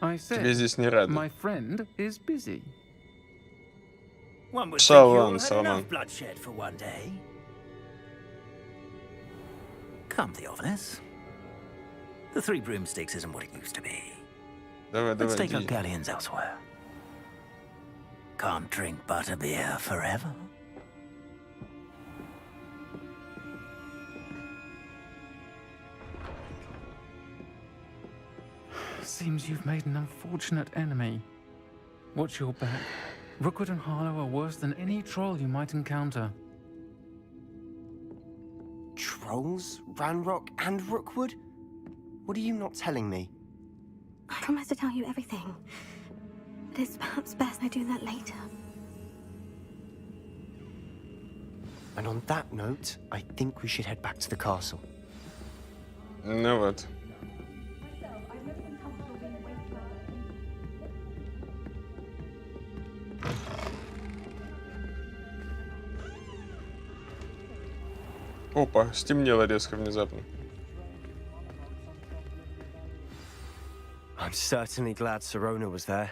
I Тебе said, здесь не рады. my friend is busy. One would Салам, think you had салам. enough bloodshed for one day. Come, Theophilus. The 3 broomsticks isn't what it used to be. Давай, Let's давай, take our иди. galleons elsewhere. Can't drink butterbeer forever. Seems you've made an unfortunate enemy. Watch your back. Rookwood and Harlow are worse than any troll you might encounter. Trolls, Ranrock, and Rookwood? What are you not telling me? I promise to tell you everything. But it's perhaps best I do that later. And on that note, I think we should head back to the castle. Ну вот. Опа, стемнело резко внезапно. I'm certainly glad Sirona was there.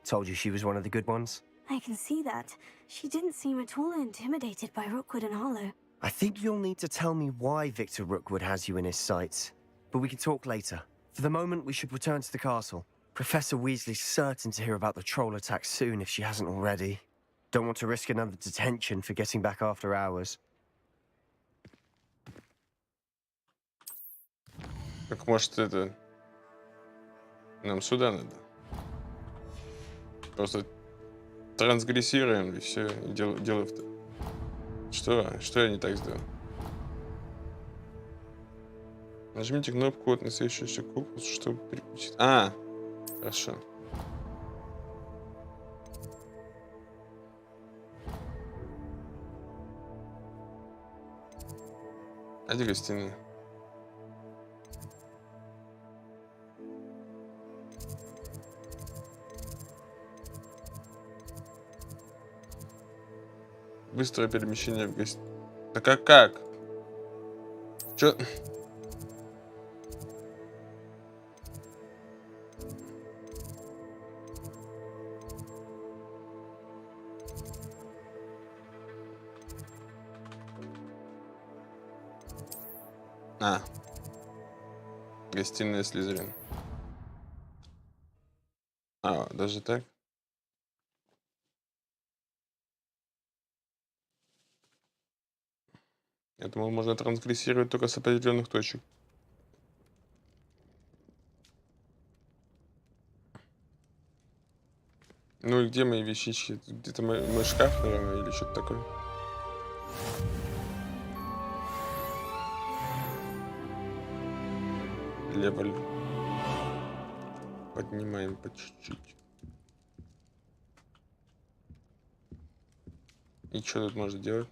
Told you she was one of the good ones. I can see that. She didn't seem at all intimidated by Rookwood and Harlow. I think you'll need to tell me why Victor Rookwood has you in his sights. But we can talk later. For the moment, we should return to the castle. Professor Weasley's certain to hear about the troll attack soon if she hasn't already. Don't want to risk another detention for getting back after hours. Так может это... Нам сюда надо. Просто трансгрессируем и все, и дело в том. Что я не так сделал? Нажмите кнопку от настоящего корпуса, чтобы переключить. Хорошо. А где гостиная? Быстрое перемещение в гостиницу. Так а как? Чё? А. Гостиная Слизерин. А, даже так? Я думал, можно трансгрессировать только с определенных точек. Ну и где мои вещички? Где-то мой шкаф, наверное, или что-то такое. Левель. Поднимаем по чуть-чуть. И что тут можно делать?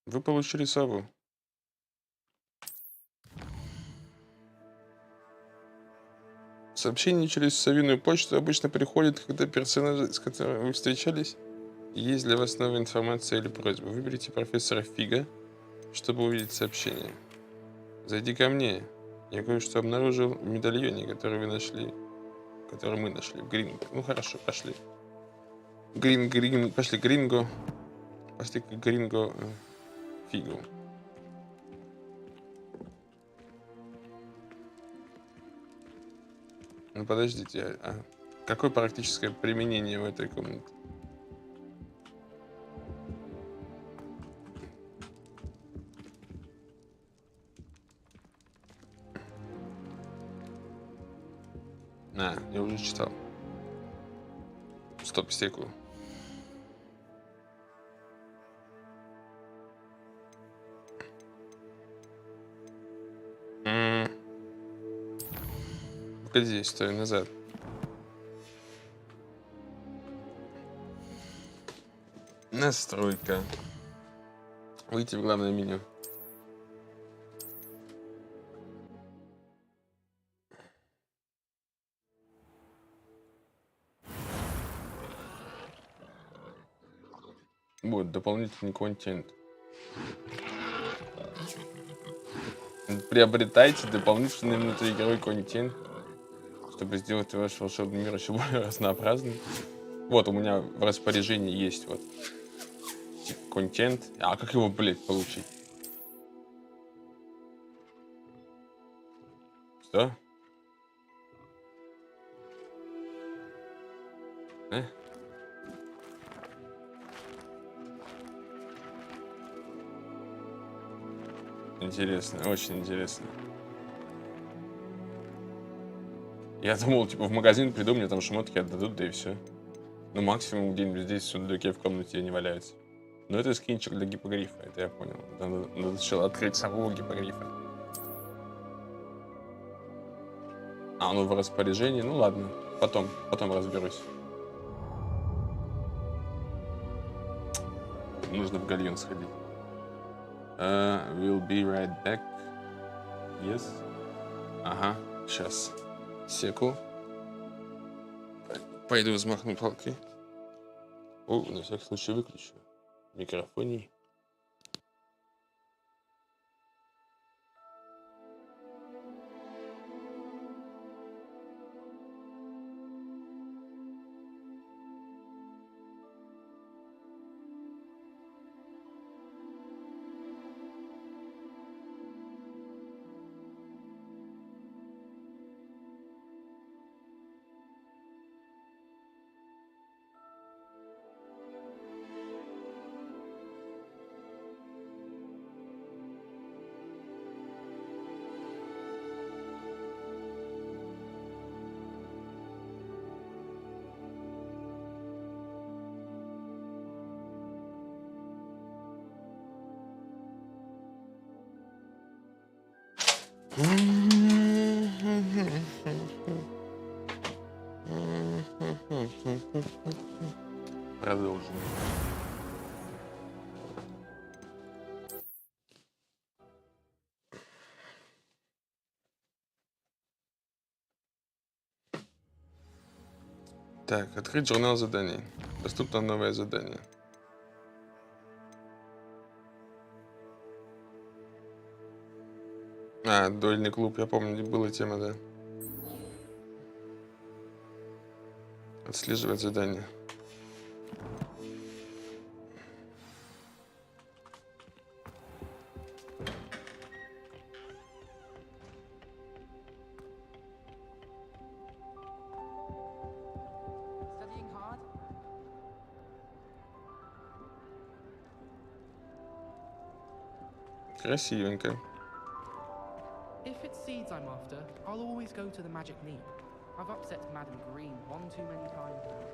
Вы получили сову. Сообщение через совиную почту обычно приходит, когда персонажи, с которыми вы встречались, есть для вас новая информация или просьба. Выберите профессора Фига, чтобы увидеть сообщение. Зайди ко мне. Я кое-что обнаружил в медальоне, который мы нашли в Гринго. Ну хорошо, пошли. Пошли к Гринго. Пошли к Гринго Фигу. Ну подождите, какое практическое применение в этой комнате? Я уже читал. Стоп, стекло. Погоди, стой, назад. Настройка. Выйти в главное меню. Вот, дополнительный контент. Приобретайте дополнительный внутриигровой контент, чтобы сделать ваш волшебный мир еще более разнообразным. Вот, у меня в распоряжении есть вот контент. А как его, блядь, получить? Что? Интересно, очень интересно. Я думал, типа, в магазин приду, мне там шмотки отдадут, да и все. Ну, максимум где-нибудь здесь в сундуке в комнате не валяются. Но это скинчик для гиппогрифа, это я понял. Надо сначала открыть самого гиппогрифа. А, ну в распоряжении, ну ладно. Потом разберусь. Нужно в гальон сходить. We'll be right back. Yes. Ага, сейчас. Секу. Пойду взмахну палкой. О, на всякий случай выключу. Микрофоний. Продолжим. Так, открыть журнал заданий. Доступно новое задание. А, дуэльный клуб, я помню, была тема, да. Отслеживать задание. Красивенько. If it's seeds I'm after, I'll always go to the magic neep. I've upset Madam Green one too many times now.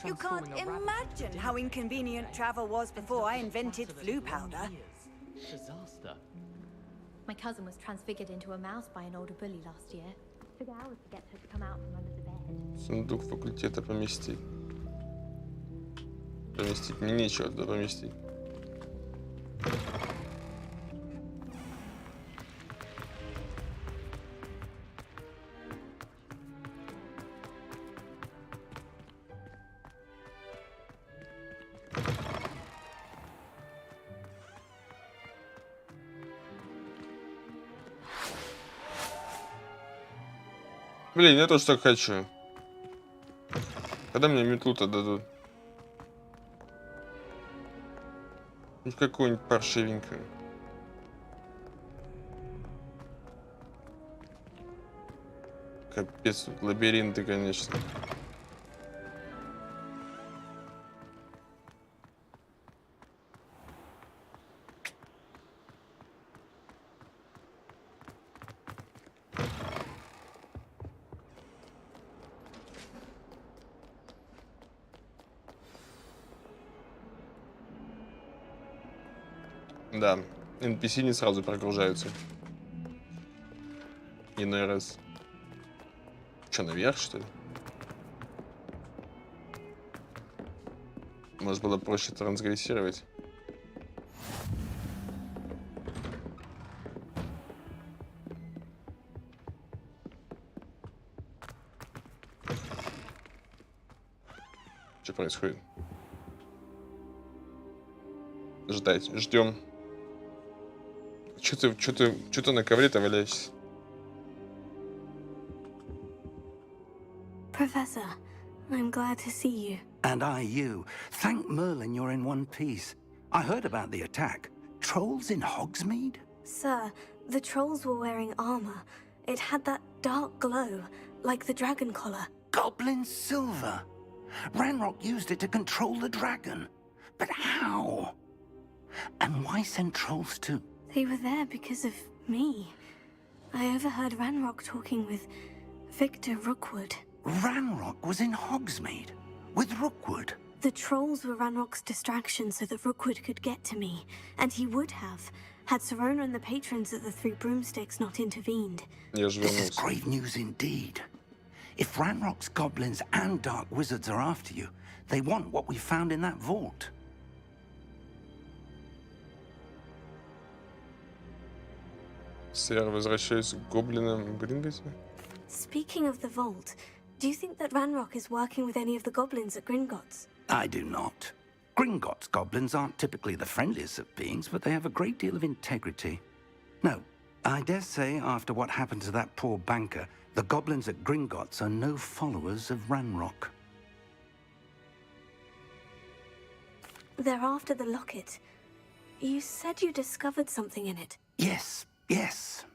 You can't imagine how inconvenient travel was before I invented flu powder. Disaster. My cousin was transfigured into a mouse by an older bully last year. Took hours to get her to come out from under the bed. Сундук факультета поместить. Поместить мне нечего туда поместить. Блин, я тоже так хочу. Когда мне метлу-то дадут? Какую-нибудь паршивенькую. Капец, тут лабиринты, конечно. Да, NPC не сразу прогружаются. Иной раз. Че, наверх, что ли? Может, было проще трансгрессировать? Что происходит? Ждать, ждем. Че ты на ковре-то валяешься? Professor, I'm glad to see you. And I you. Thank Merlin you're in one piece. I heard about the attack. Trolls in Hogsmeade? Sir, the trolls were wearing armor. It had that dark glow, like the dragon collar. Goblin silver. Ranrock used it to control the dragon. But how? And why send trolls to? They were there because of me. I overheard Ranrock talking with Victor Rookwood. Ranrock was in Hogsmeade with Rookwood. The trolls were Ranrock's distraction so that Rookwood could get to me, and he would have, had Serona and the patrons at the Three Broomsticks not intervened. This is grave news indeed. If Ranrock's goblins and dark wizards are after you, they want what we found in that vault. Сэр, возвращаюсь к гоблинам Гринготте. Speaking of the vault, do you think that Ranrock is working with any of the goblins at Gringotts? I do not. Gringotts goblins aren't typically the friendliest of beings, but they have a great deal of integrity. No, I dare say after what happened to that poor banker, the goblins at Gringotts are no followers of Ranrock. They're after the locket. You said you discovered something in it. Yes. Yes.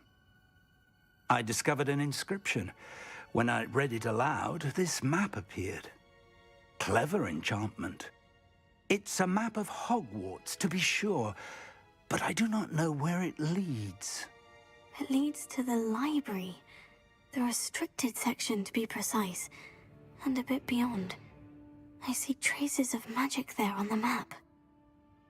I discovered an inscription. When I read it aloud, this map appeared. Clever enchantment. It's a map of Hogwarts, to be sure, but I do not know where it leads. It leads to the library. The restricted section, to be precise, and a bit beyond. I see traces of magic there on the map.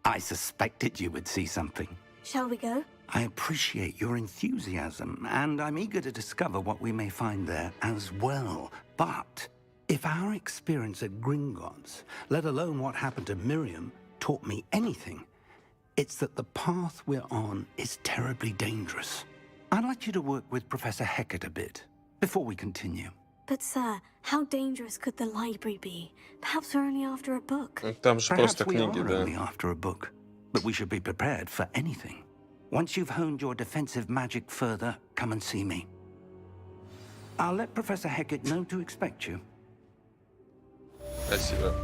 I suspected you would see something. Shall we go? I appreciate your enthusiasm, and I'm eager to discover what we may find there as well. But if our experience at Gringotts, let alone what happened to Miriam, taught me anything, It's that the path we're on is terribly dangerous. I'd like you to work with Professor Hecat a bit before we continue. But sir, how dangerous could the library be? Perhaps we're only after a book. Там же Perhaps просто we книги, are да. only after a book, but we should be prepared for anything. Once you've honed your defensive magic further, come and see me. I'll let Professor Hecat know to expect you. Спасибо.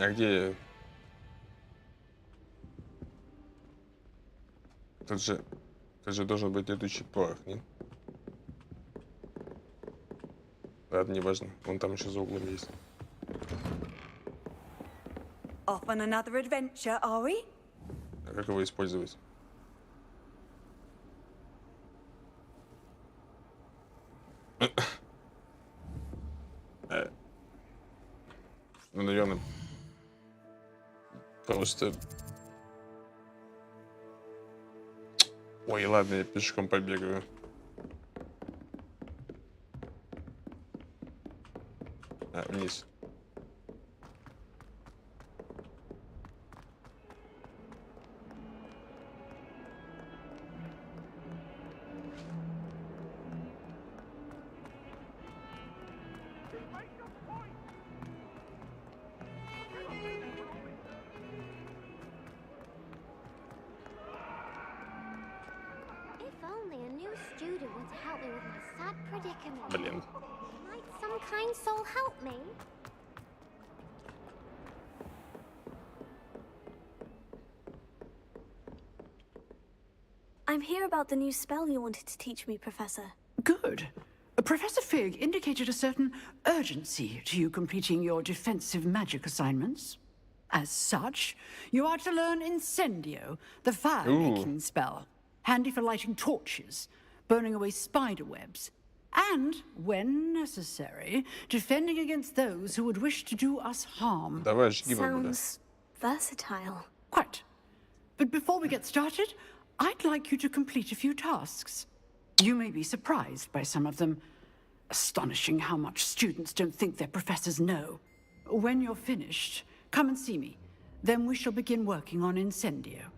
А где... Тут же должен быть летучий порох, нет? Ладно, неважно. Вон там еще за углом есть. Off on another adventure, are we? А как его использовать? Ну, наверное, просто... Ой, ладно, я пешком побегаю. Вниз. Блин. Might some kind soul help me? I'm here about the new spell you wanted to teach me, Professor. Good. Professor Fig indicated a certain urgency to you completing your defensive magic assignments. As such, you are to learn Incendio, the fire-making spell, handy for lighting torches, burning away spider webs, and, when necessary, defending against those who would wish to do us harm. Sounds versatile. Quite. But before we get started, I'd like you to complete a few tasks. You may be surprised by some of them. Astonishing how much students don't think their professors know. When you're finished, come and see me. Then we shall begin working on Incendio.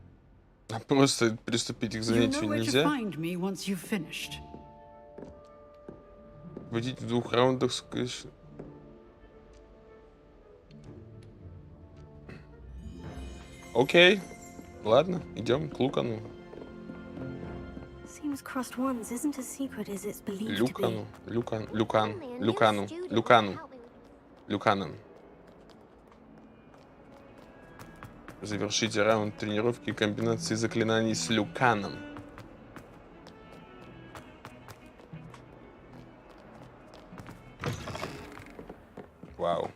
Просто приступить к занятию нельзя. You know where to find me once you've finished. Победить в 2 раундах, скажешь. Окей. Ладно, идем к Лукану. Seems crossed ones isn't as secret as it's believed to be. Люканом. Завершите раунд тренировки комбинации заклинаний с Люканом. Вау.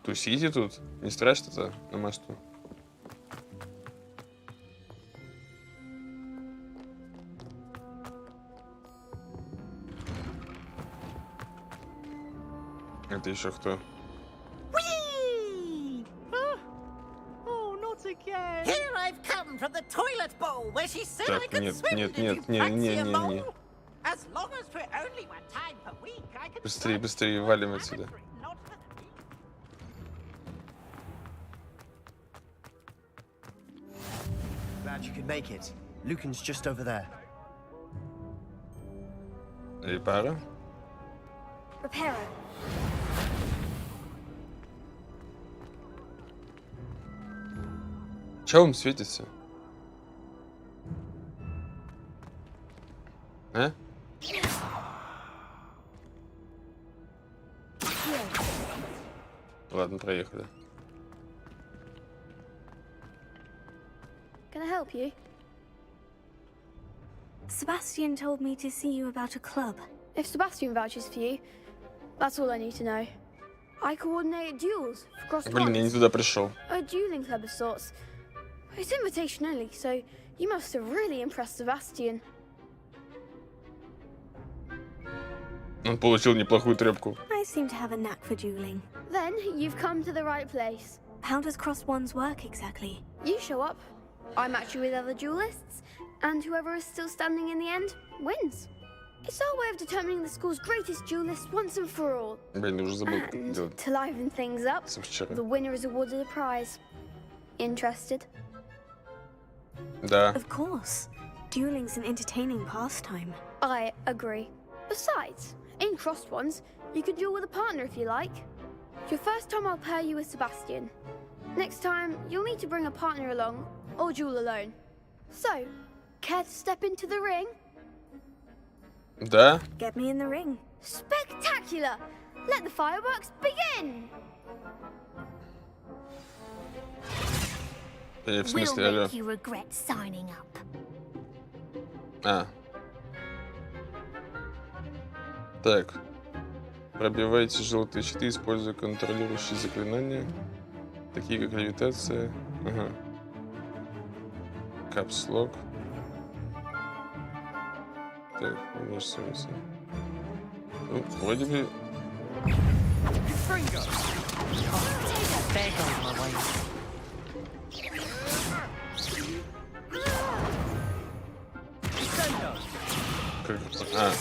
Тусите тут? Не страшно-то на мосту? Это еще кто? Oh, not again. Here I've come from the toilet bowl where she said I Так, could нет, swim нет, if you нет, fancy a не. mole. As long as we're only one time per week, I can Быстрее, валим отсюда. Glad you could make it. Lucan's just over there. Эй, пара? Reparo. Чё он светится? А? Ладно, проехали. Can I help you? Sebastian told me to see you about a club. If Sebastian vouches for you, that's all I need to know. I coordinate duels for cross Блин, я не туда пришел. A dueling club of sorts. It's invitation only, so you must have really impressed Sebastian. Он получил неплохую трёпку. I seem to have a knack for dueling. Then you've come to the right place. How does crossed ones work exactly? You show up, I match you with other duelists, and whoever is still standing in the end wins. It's our way of determining the school's greatest duelist once and for all. Блин, я уже забыл, как это And делать. to liven things up, Со вчера. the winner is awarded a prize. Interested? Да. Of course. Dueling's an entertaining pastime. I agree. Besides, in crossed ones, you can duel with a partner if you like. Your first time I'll pair you with Sebastian. Next time, you'll need to bring a partner along, or duel alone. So, care to step into the ring? Да? Get me in the ring. Spectacular! Let the fireworks begin! В We'll смысле, алло. make you regret signing up. А. Так. Пробивайте желтые щиты, используя контролирующие заклинания, такие как левитация. Ага. Капслок. Так, университет. Ну, вроде бы... Как... А.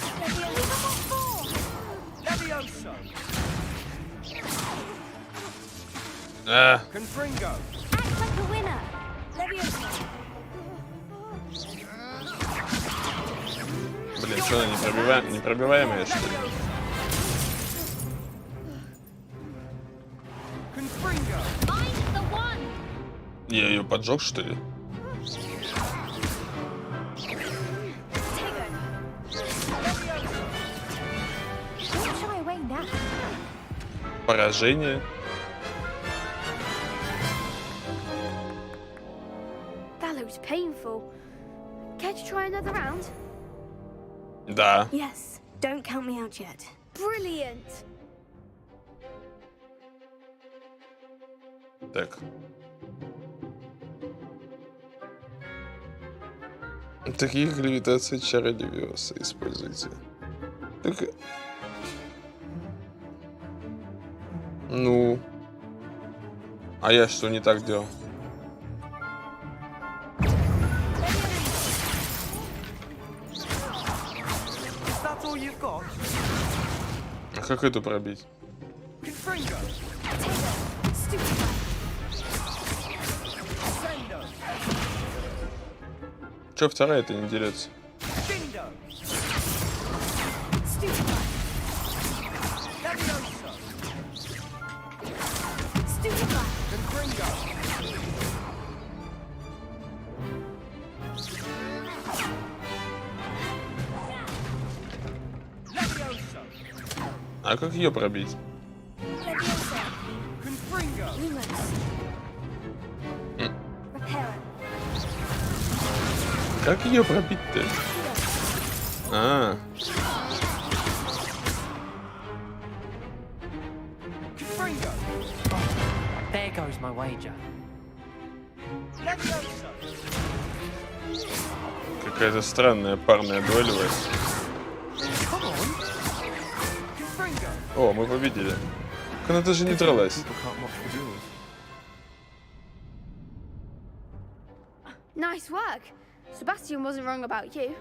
А. Act like a winner. Блин, что она непробиваемая, что ли? Find the one. Я ее поджег, что ли? Don't shy away now. Поражение. That looks painful. Care to try another round? Да. Yes. Don't count me out yet. Brilliant! Так. Таких левитаций чара Левиоса используйте. Так... Ну... А я что не так делал? А как эту пробить? Чё вторая-то не дерется? А как ее пробить? Как ее пробить-то? А. There goes my wager. Какая-то странная парная дуэль у вас. О, мы победили. Как она даже не дралась. Nice work. Sebastian wasn't wrong about you.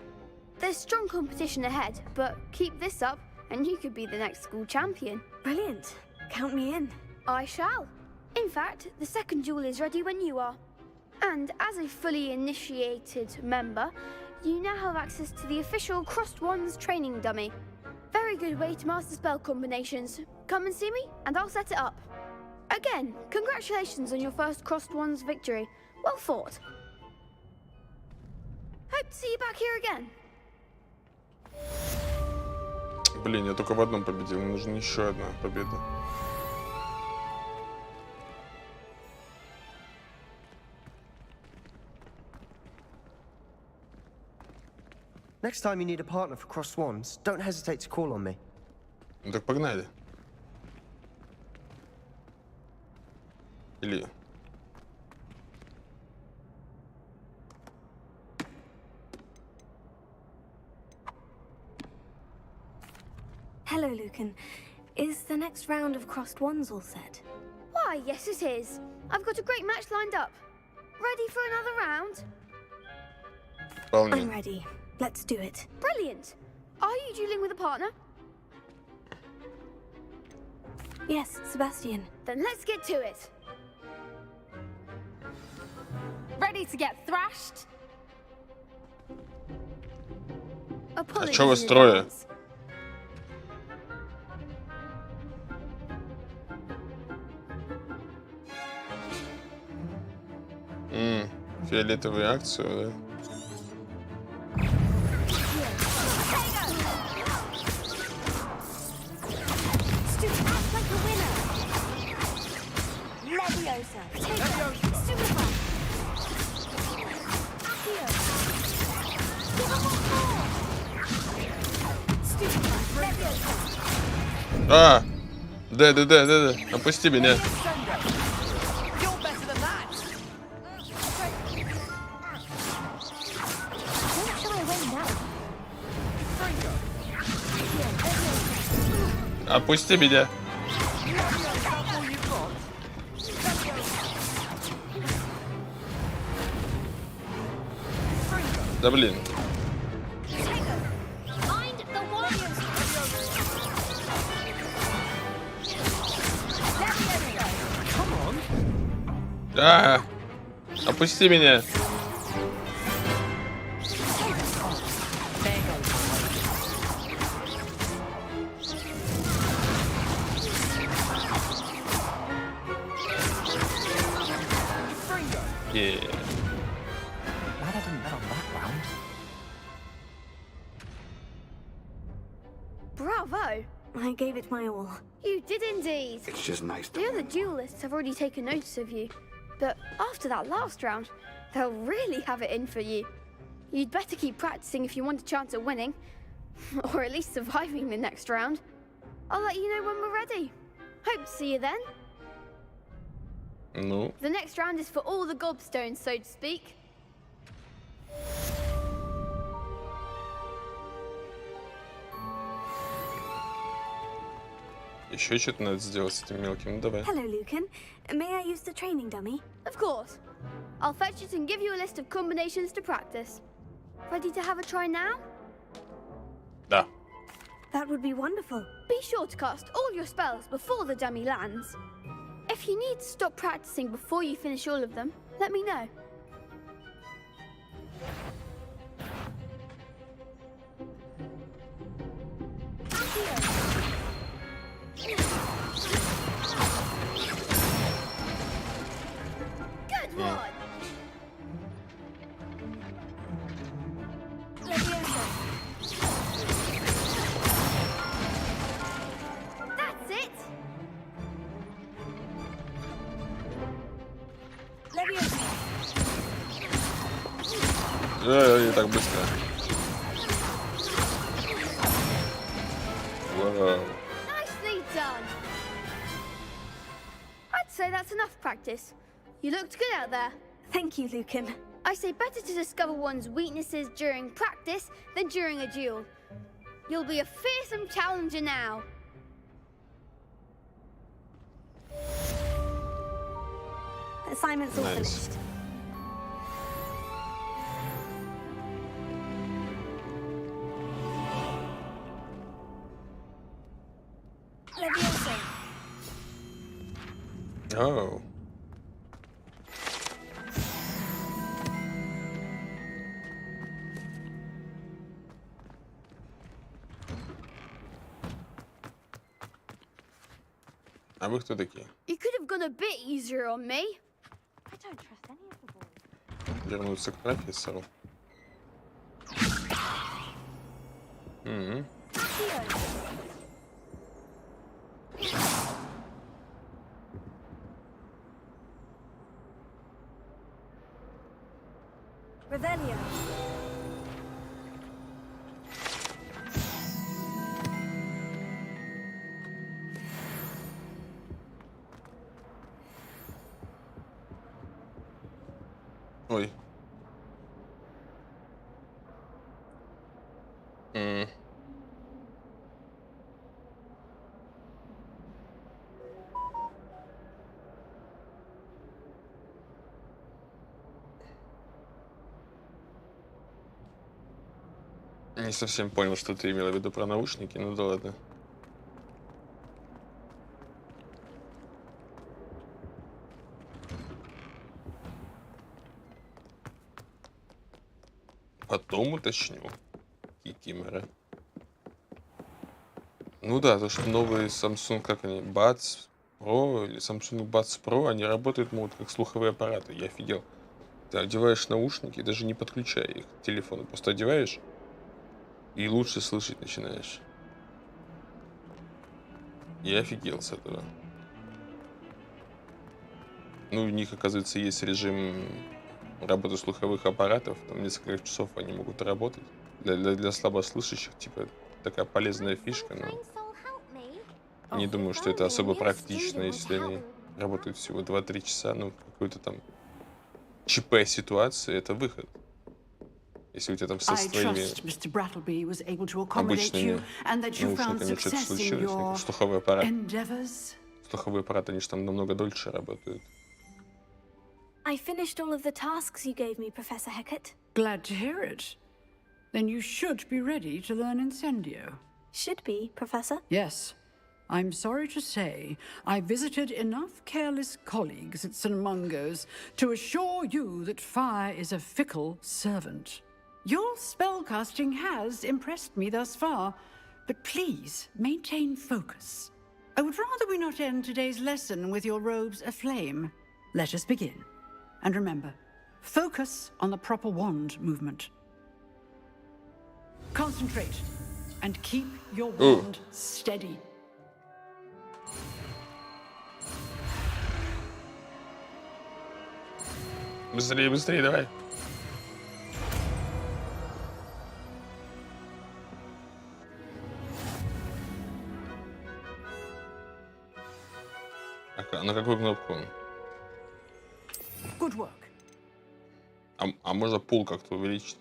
There's strong competition ahead, but keep this up and you could be the next school champion. Brilliant. Count me in. I shall. In fact, the second duel is ready when you are. And as a fully initiated member, you now have access to the official Crossed Wands training dummy. Very good way to master spell combinations. Come and see me, and I'll set it up. Again, congratulations on your first Crossed Wands victory. Well fought. Hope to see you back here again. Блин, я только в одном победил. Мне нужна еще одна победа. Next time you need a partner for Crossed Wands, don't hesitate to call on me. Ну так погнали. Или... Hello, Lucan. Is the next round of Crossed Wands all set? Why, yes it is. I've got a great match lined up. Ready for another round? I'm ready. Let's do it. Brilliant. Are you dueling with a partner? Yes, Sebastian. Then let's get to it. Ready to get thrashed? А чё вы строя? Фиолетовую акцию, да? А! Да. Опусти меня. Опусти меня. Да блин. А, опусти меня. Glad I didn't bet on that round. Bravo! I gave it my all. You did indeed. It's just nice to... The other duelists have already taken notice of you, but after that last round, they'll really have it in for you. You'd better keep practicing if you want a chance at winning, or at least surviving the next round. I'll let you know when we're ready. Hope to see you then. Ну. The next round is for all the gobstones, so to speak. Еще что-то надо сделать с этим мелким. Ну давай. Hello, Lucan. May I use the training dummy? Of course. I'll fetch it and give you a list of combinations to practice. Ready to have a try now? Да. That would be wonderful. Be sure to cast all your spells before the dummy lands. If you need to stop practicing before you finish all of them, let me know. Good one! That's it! Не так быстро. Вау. Nicely done! I'd say that's enough practice. You looked good out there. Thank you, Lucan. I say better to discover one's weaknesses during practice than during a duel. You'll be a fearsome challenger now. Assignment's all Nice. finished. Oh. А вы кто такие? You could have gone a bit easier on me. I don't trust any of the boys. Вернуться к профессору. М-м. Revelio. Ой. М. Не совсем понял, что ты имела в виду про наушники, ну да ладно. Потом уточню. Кикимора. Ну да, то, что новые Samsung, как они, Buds Pro или Samsung Buds Pro, они работают, могут как слуховые аппараты. Я офигел. Ты одеваешь наушники, даже не подключая их к телефону. Просто одеваешь и лучше слышать начинаешь. Я офигел с этого. Ну, у них, оказывается, есть режим работы слуховых аппаратов. Там несколько часов они могут работать. Для слабослышащих, типа, такая полезная фишка, но не думаю, что это особо практично, если они работают всего 2-3 часа. Ну, какой-то там ЧП-ситуации — это выход. Если у тебя там со своими обычными наушниками что-то случилось, как слуховой аппарат. Слуховые аппараты, они же там намного дольше работают. I finished all of the tasks you gave me, Professor Hecat. Glad to hear it. Then you should be ready to learn Incendio. Should be, Professor. Yes. I'm sorry to say, I visited enough careless colleagues at St. Mungo's to assure you that fire is a fickle servant. Your spellcasting has impressed me thus far, but please maintain focus. I would rather we not end today's lesson with your robes aflame. Let us begin. And remember, focus on the proper wand movement. Concentrate and keep your wand steady. Быстрее, быстрее, давай. А на какую кнопку? Good work. А можно пул как-то увеличить?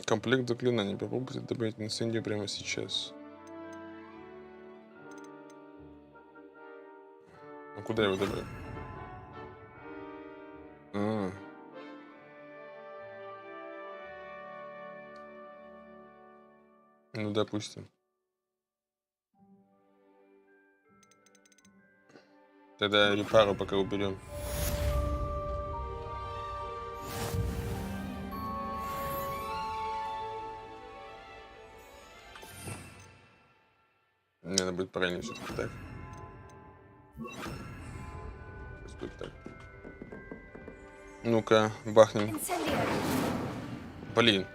Комплект заклинаний. Попробуйте добавить инцендию прямо сейчас. А куда его добавить? Ну, допустим. Тогда репару пока уберем. Надо будет правильно все-таки так. Сейчас будет так. Ну-ка, бахнем. Блин.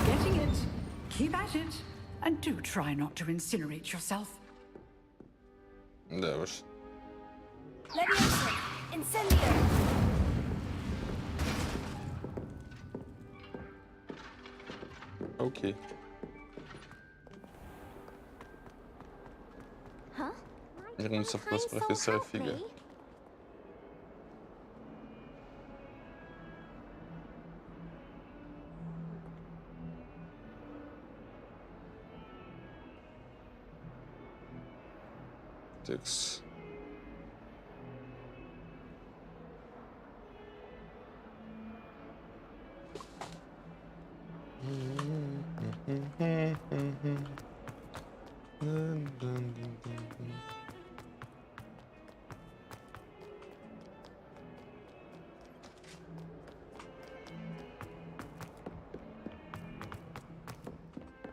Getting it. Keep at it. And do try not to incinerate yourself. Да уж. Leviosa, Incendio. Окей. Вернуться в класс профессора Фига. Текст.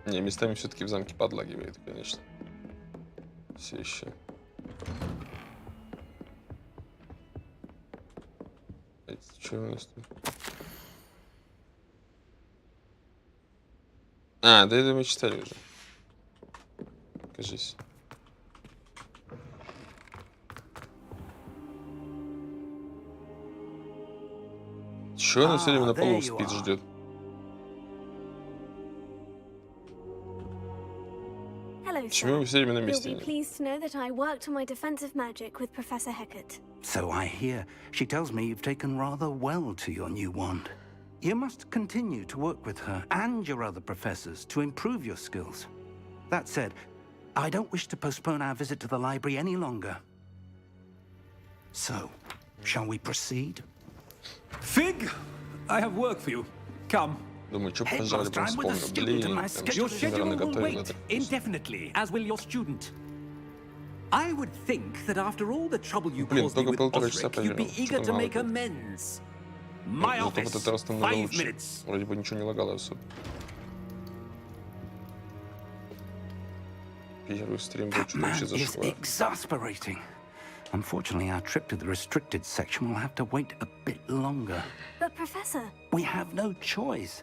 Не, местами все-таки в замке подлагивает, конечно. Все еще. Что у нас тут? А, да это мы читали уже. Кажись. Чё она все время на полу спит, ждет? Hello, Почему вы все время на You'll месте? be pleased to know that I worked on my defensive magic with Professor Hecat. So I hear. She tells me you've taken rather well to your new wand. You must continue to work with her and your other professors to improve your skills. That said, I don't wish to postpone our visit to the library any longer. So, shall we proceed? Fig, I have work for you. Come. Думаю, что пожалуй, прям вспомнил. Блин, Your schedule will wait indefinitely, as will your student. I would think that after all the trouble you caused me with Osric, you'd be eager to make amends. My office, 5 minutes. Вроде бы ничего не лагало особо. Первый стрим был чуть вообще Is exasperating. Unfortunately, our trip to the restricted section will have to wait a bit longer. But Professor... We have no choice.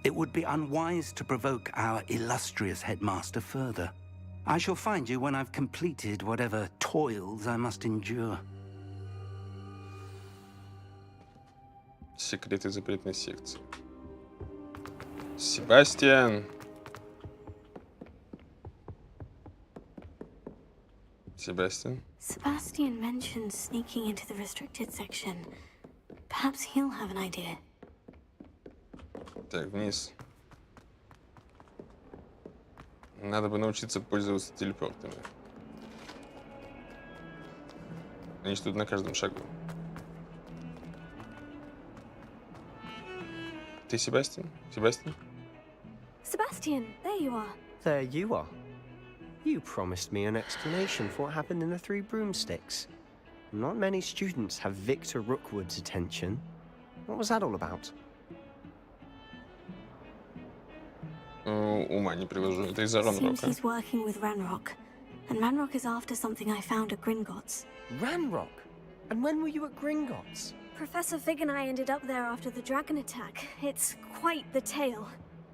It would be unwise to provoke our illustrious headmaster further. I shall find you when I've completed whatever toils I must endure. Секреты запретной секции. Себастьян! Sebastian? Sebastian mentioned sneaking into the restricted section. Perhaps he'll have an idea. Так, вниз. Надо бы научиться пользоваться телепортами. Они же тут на каждом шагу. Ты Себастьян? Себастьян? Sebastian, there you are. There you are. You promised me an explanation for what happened in the Three Broomsticks. Not many students have Victor Rookwood's attention. What was that all about? Ума не приложу. Это из-за Seems Ранрока. he's working with Ranrock. And Ranrock is after something I found at Gringotts. Ranrock? And when were you at Gringotts? Professor Fig and I ended up there after the dragon attack. It's quite the tale.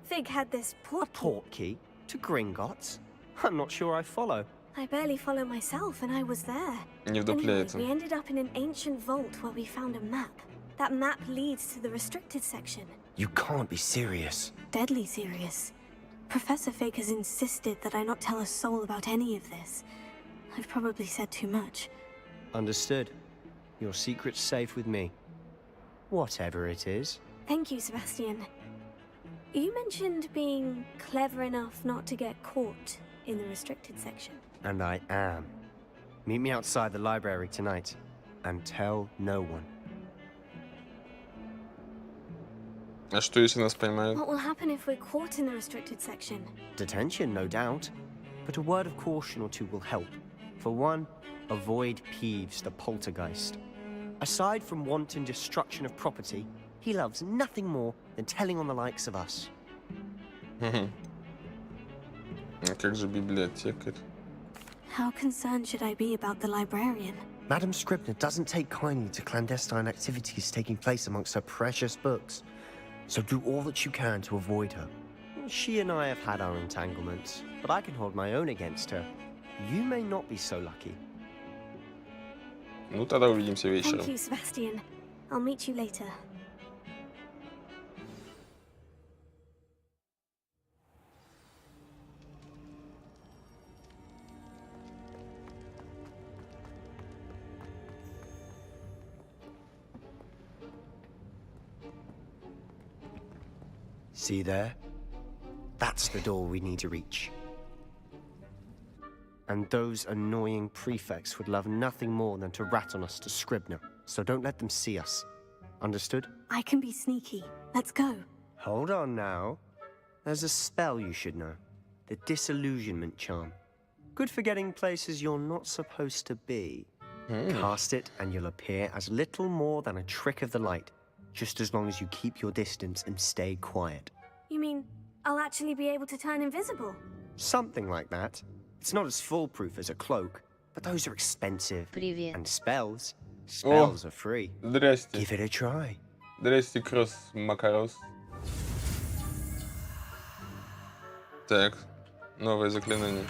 Fig had this portkey to Gringotts? I'm not sure I follow. I barely follow myself, and I was there. Не Anyway, вдупляется. we ended up in an ancient vault where we found a map. That map leads to the restricted section. You can't be serious. Deadly serious. Professor Fig has insisted that I not tell a soul about any of this. I've probably said too much. Understood. Your secret's safe with me. Whatever it is. Thank you, Sebastian. You mentioned being clever enough not to get caught in the restricted section. And I am. Meet me outside the library tonight. And tell no one. А что, если нас поймают? What will happen if we're caught in the restricted section? Detention, no doubt. But a word of caution or two will help. For one, avoid Peeves the poltergeist. Aside from wanton destruction of property, he loves nothing more than telling on the likes of us. А как же библиотекарь? How concerned should I be about the librarian? Madame Scribner doesn't take kindly to clandestine activities taking place amongst her precious books. So do all that you can to avoid her. She and I have had our entanglements, but I can hold my own against her. You may not be so lucky. Ну, тогда увидимся вечером. Thank you, Sebastian. I'll meet you later. See there? That's the door we need to reach. And those annoying prefects would love nothing more than to rat on us to Scribner, so don't let them see us. Understood? I can be sneaky. Let's go. Hold on now. There's a spell you should know. The Disillusionment Charm. Good for getting places you're not supposed to be. Cast it and you'll appear as little more than a trick of the light, just as long as you keep your distance and stay quiet. You mean I'll actually be able to turn invisible? Something like that. It's not as foolproof as a cloak, but those are expensive. And spells are free. Здрасте. Give it a try. Здрасте, Кросс Макарос. Так, новое заклинание.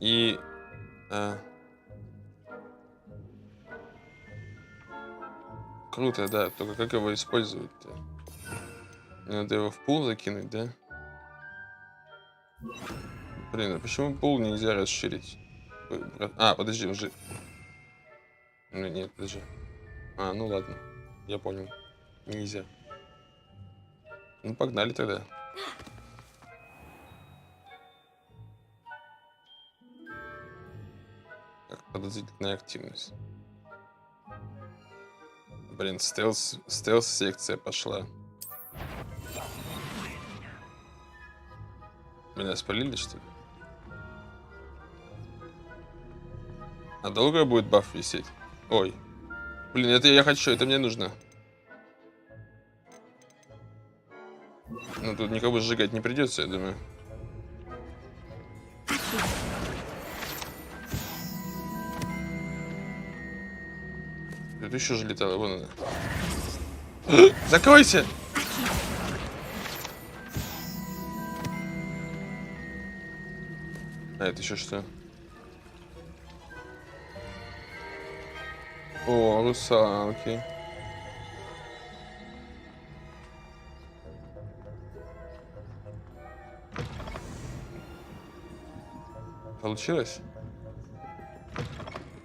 И... Круто, да. Только как его использовать-то? Надо его в пул закинуть, да? Блин, а почему пол нельзя расширить? А, подожди, уже... Нет, подожди. А, ну ладно. Я понял. Нельзя. Ну, погнали тогда. Как подозрительная активность. Блин, стелс-секция пошла. Меня спалили, что ли? А долго будет баф висеть? Ой. Блин, это я хочу, это мне нужно. Ну, тут никого сжигать не придется, я думаю. Тут еще же летало, вон она. Закройся! А это еще что? О, русалки. Получилось?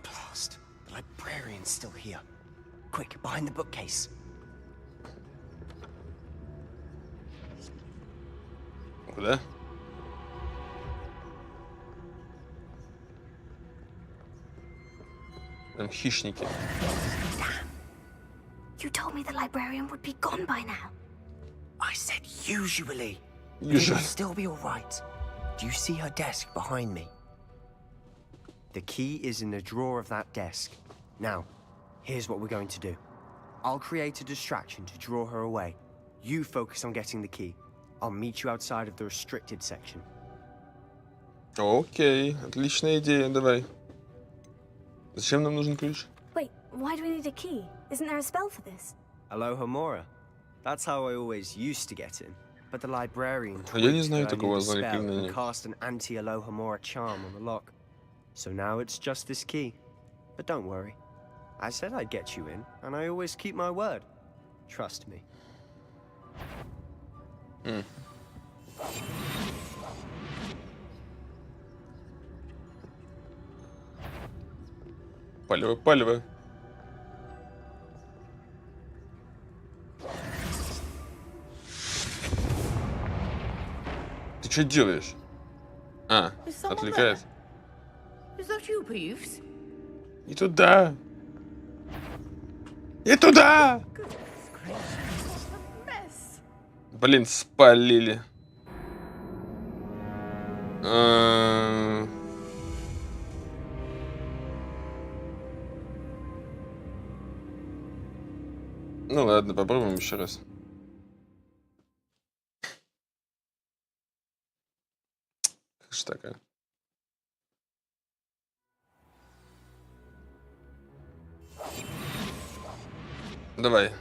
Blast. The librarian's still here. Quick, behind the bookcase. Куда? Там хищники. You told me the librarian would be gone by now. I said usually. Usually. It'll still be all right. Do you see her desk behind me? The key is in the drawer of that desk. Now, here's what we're going to do. I'll create a distraction to draw her away. You focus on getting the key. I'll meet you outside of the restricted section. Окей, отличная идея, давай. Зачем нам нужен ключ? Wait, why do we need a key? Isn't there a spell for this? Alohomora. That's how I always used to get in. But the librarian Я не tweaked знаю that I такого need a spell and заклинания. cast an anti-Alohomora charm on the lock. So now it's just this key. But don't worry. I said I'd get you in, and I always keep my word. Trust me. Палево, палево. Ты что делаешь? А, отвлекает. Is that you, Peeves? И туда. И туда. Блин, спалили. Ну ладно, попробуем еще раз. Как же такая? Давай.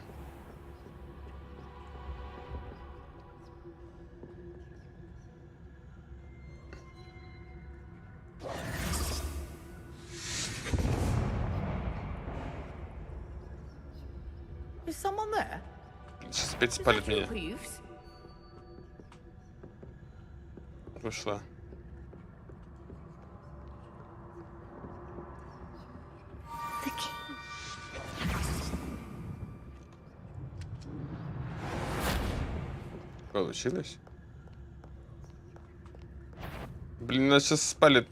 Is someone there? Сейчас опять спалит меня. Ушла. The key. Получилось? Блин, нас сейчас спалит.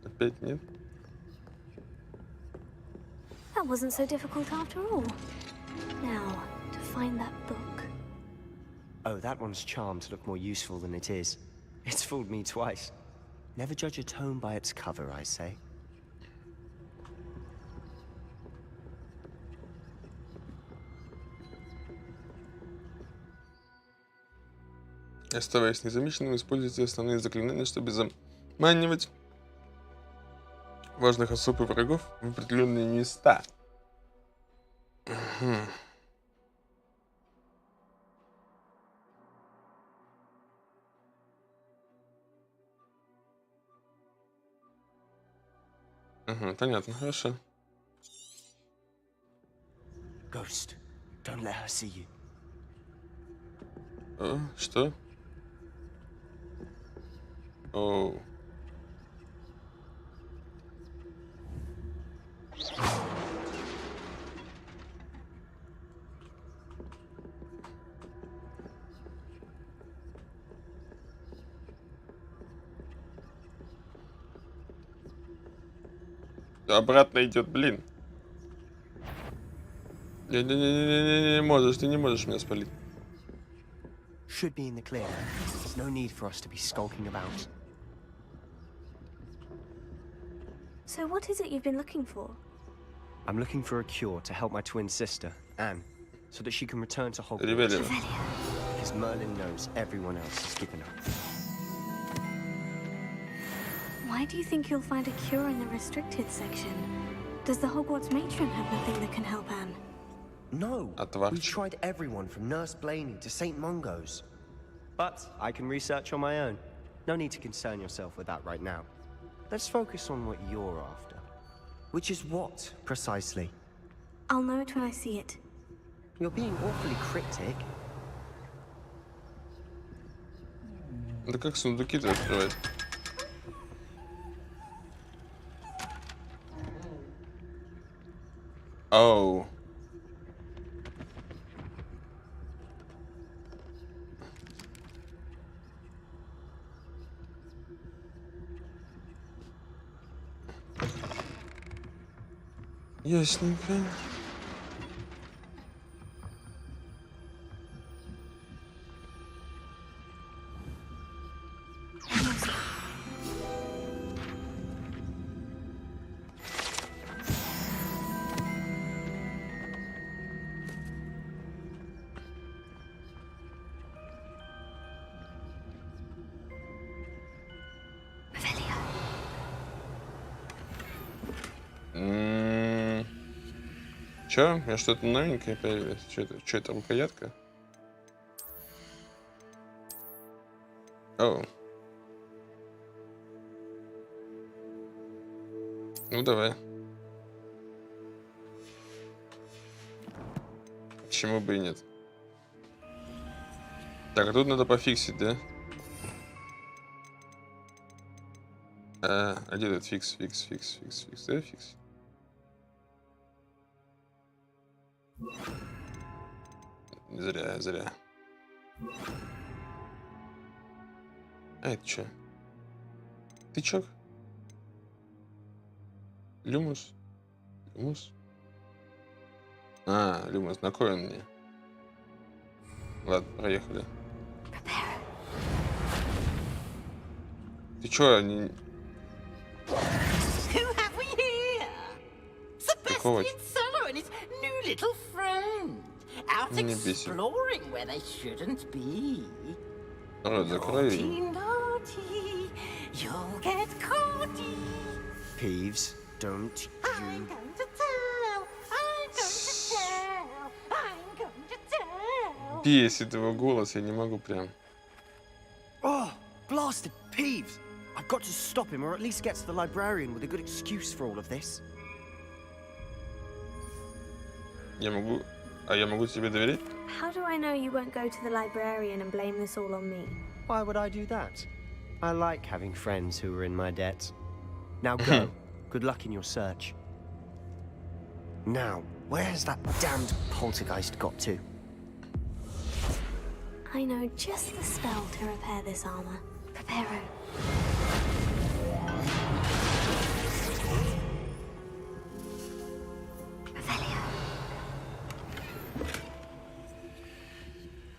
Опять нет? That wasn't so difficult after all. Now, to find that book. Oh, that one's charmed to look more useful than it is. It's fooled me twice. Never judge a tome by its cover, I say. Оставаясь незамеченным, используйте основные заклинания, чтобы заманивать важных особ и врагов в определенные места. Понятно, хорошо. Ghost, don't let her see you. Что? Оу. Обратно идет, блин. Не можешь, ты не можешь меня спалить. Should be in the clear. There's no need for us to be skulking about. So what is it you've been looking for? I'm looking for a cure to help my twin sister, Anne, so that she can return to Hogwarts. Revelio. Because Merlin knows everyone else has given up. Why do you think you'll find a cure in the restricted section? Does the Hogwarts matron have nothing that can help Anne? No, we tried everyone from Nurse Blaney to St. Mungo's. But I can research on my own. No need to concern yourself with that right now. Let's focus on what you're after. Which is what, precisely? I'll know it when I see it. You're being awfully cryptic. Да как сундуки-то открывать? Оу. Ясненько. Чё? У меня что-то новенькое появилось? Чё это, рукоятка? Оу. Ну, давай. Почему бы и нет? Так, а тут надо пофиксить, да? А где этот фикс? Да, фикс. Зря. А это чё? Тычок? Люмус? А, Люмус, на кой он мне? Ладно, проехали. Ты чё, не... Who have we here? Какого? Sebastian Solo and his new little friend. Out Не бесит. exploring where they shouldn't be. Рот закрой. Naughty, you'll get caughty. Peeves, don't you... I'm going to tell. I'm going to tell. Бесит его голос, я не могу прям. Oh, blasted Peeves! I've got to stop him, or at least get to the librarian with a good excuse for all of this. Я могу тебе доверять? How do I know you won't go to the librarian and blame this all on me? Why would I do that? I like having friends who are in my debt. Now go. Good luck in your search. Now, where's that damned poltergeist got to? I know just the spell to repair this armor. Preparo.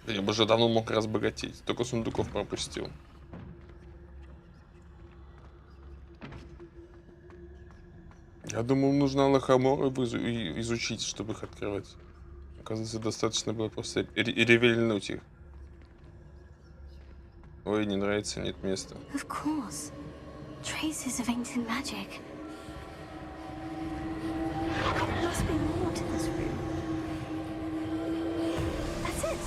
Я бы уже давно мог разбогатеть, только сундуков пропустил. Я думал, нужно лохоморы изучить, чтобы их открывать. Оказывается, достаточно было просто ревельнуть их. Ой, не нравится, нет места. Of course. Traces of ancient magic. There must be more to this room. That's it.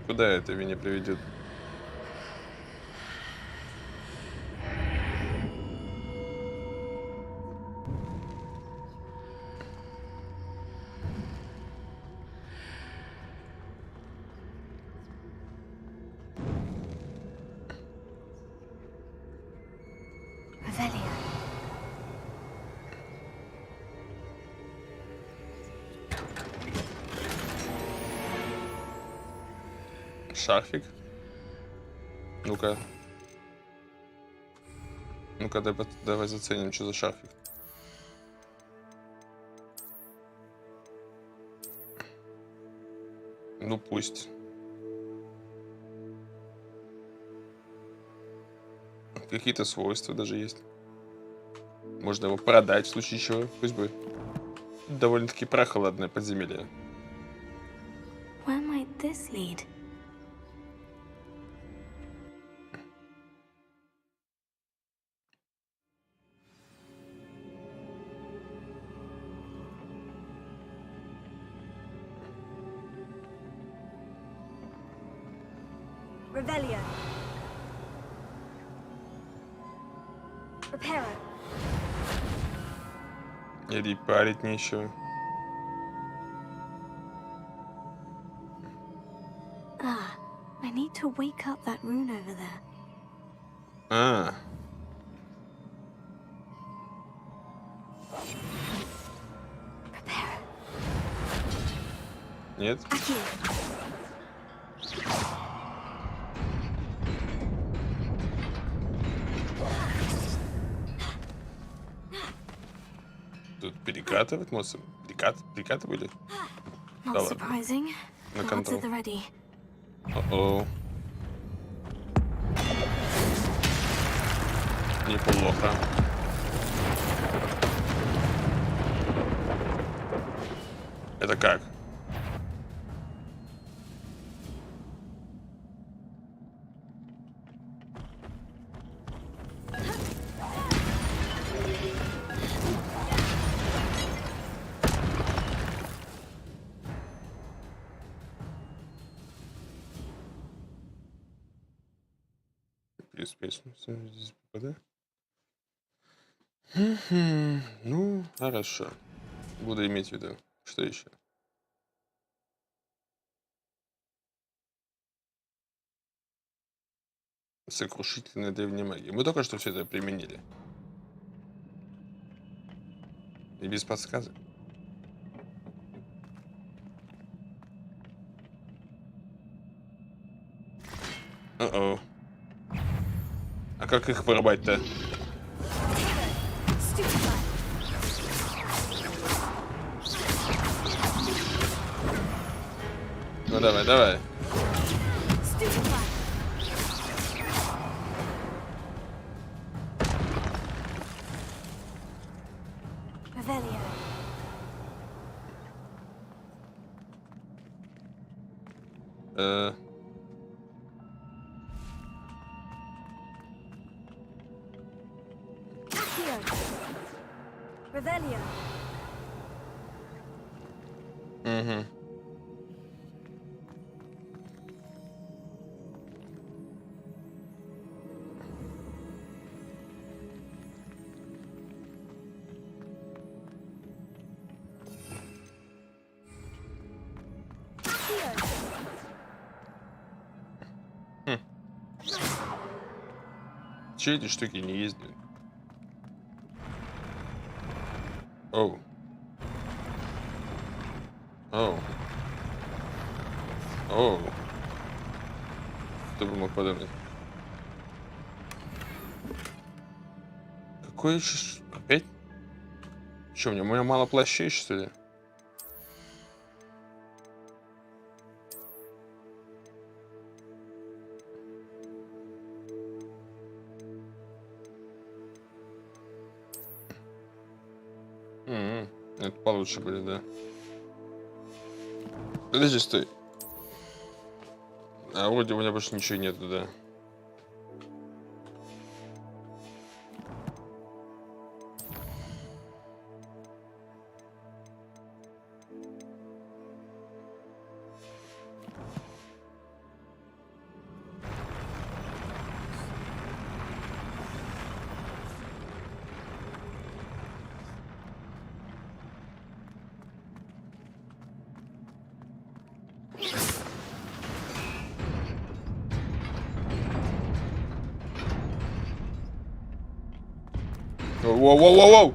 Куда это меня приведет? Revelio. Шарфик. Ну-ка. Ну-ка, давай заценим, что за шарфик. Ну пусть. Какие-то свойства даже есть. Можно его продать в случае чего. Пусть бы довольно-таки прохладное подземелье. Where might this lead? Revelio. Reparo. Или парить нечего. Ah, I need to wake up that rune over there. А. Нет? Тут перекатывать можно? Перекатывали? Not Да ладно. surprising. На Guards контрол. at the ready. О-о. Неплохо. Это как? Плюс здесь попадаю. Ну, хорошо. Буду иметь в виду. Что еще? Сокрушительная древняя магия. Мы только что все это применили. И без подсказок. О-о. А как их вырубать-то? Ну давай, давай. Revelio. Revelio. Угу. Че эти штуки не ездят? Оу. Оу. Оу. Кто бы мог подумать? Какой еще... Опять? Че, у меня мало плащей, что ли? Это получше были, да. Подожди, стой. А вроде у меня больше ничего нету, да. Воу-воу-воу-воу!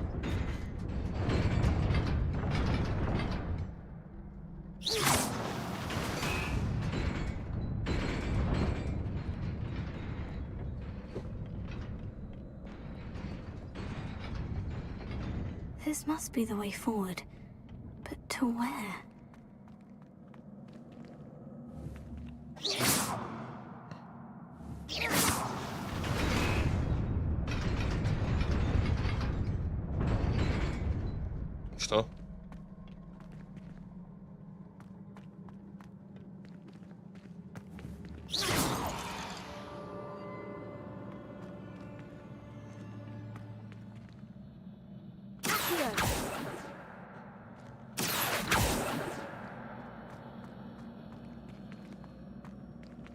This must be the way forward. But to where? Что?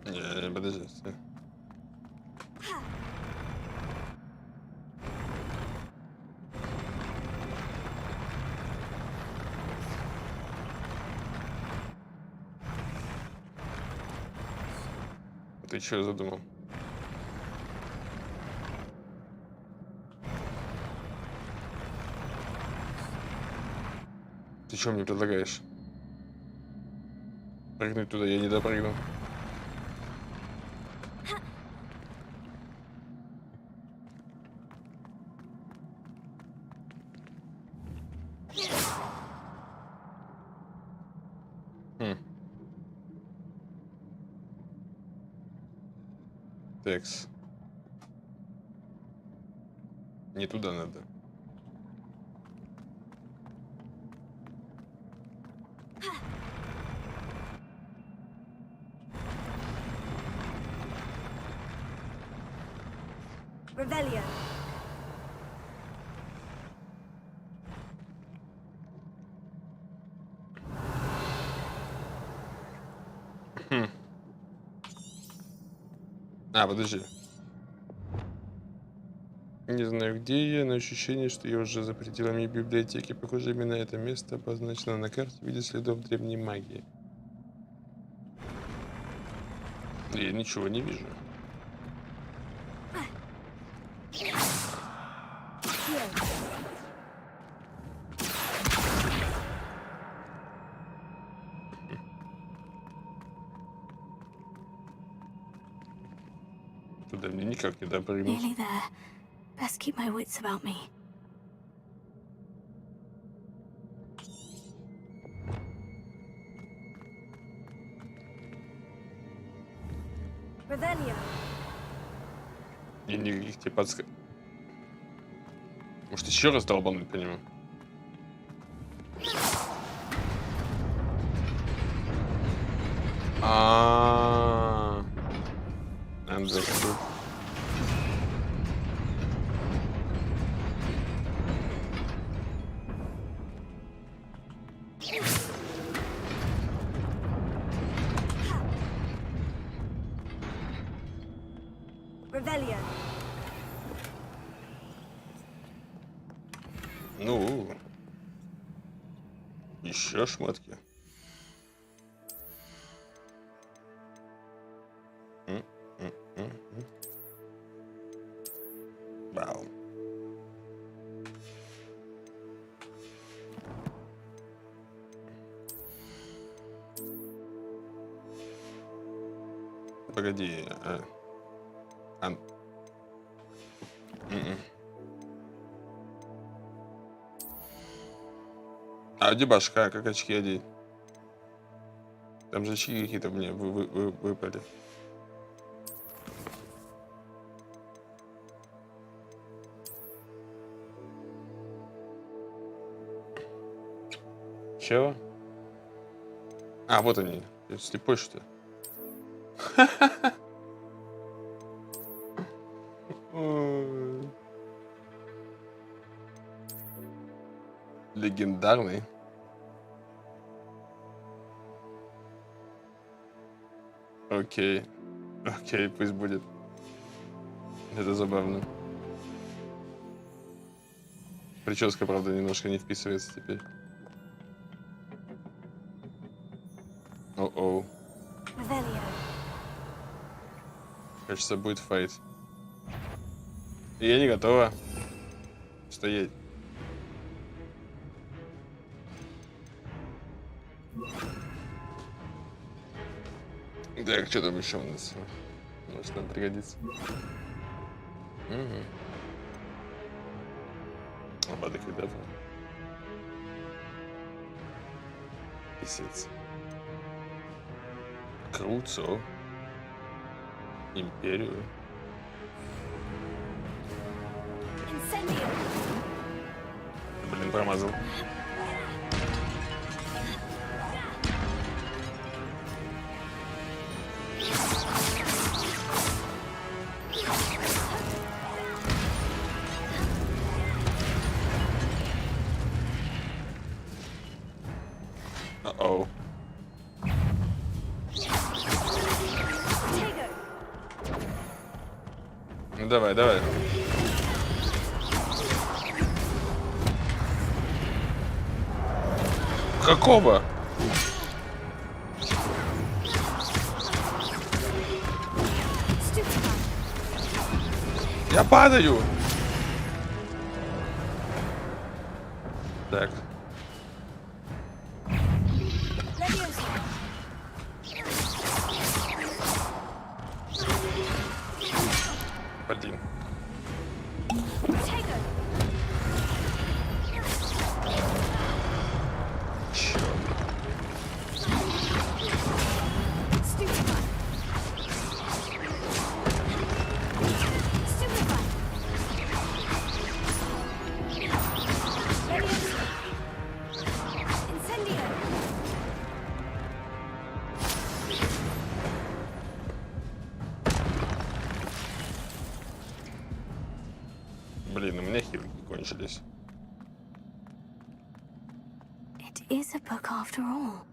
Не, подожди. Стой. Ты чё задумал? Ты чё мне предлагаешь? Прыгнуть туда я не допрыгну. Текс. Не туда надо. Revelio. А, подожди. Не знаю, где я, но ощущение, что я уже за пределами библиотеки. Похоже, именно это место обозначено на карте в виде следов древней магии. Я ничего не вижу. Туда мне никак не допрыгнуть. Nearly there. Best keep my wits about me. Revelio. И никаких тебе подсказок. Может, еще раз долбануть по нему? Understood. Revelio. Ну, еще шмотки. Вау. Погоди. А где башка? Как очки одеть? Там же очки какие-то мне выпали. Чего? А, вот они. Я слепой, что ли? Легендарный. Окей. Окей, пусть будет. Это забавно. Прическа, правда, немножко не вписывается теперь. О-оу. Кажется, будет файт. И я не готова. Стоять. Так, что там еще у нас? Может, нам пригодится. Угу. Обадок, ребята. Писец. Круто. Империю. Блин, промазал. Uh-oh. Ну давай, давай. Какого? Я падаю. Так. Блин. Блин, у меня хилки кончились. It is a book after all.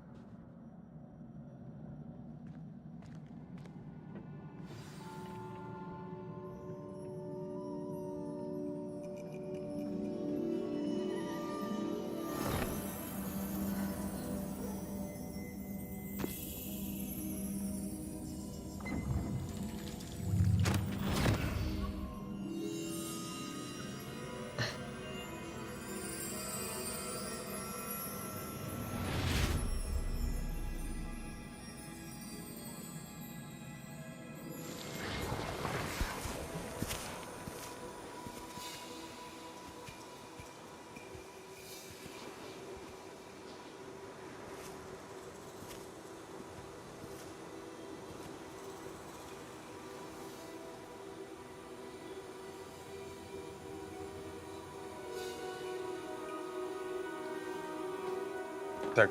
Так.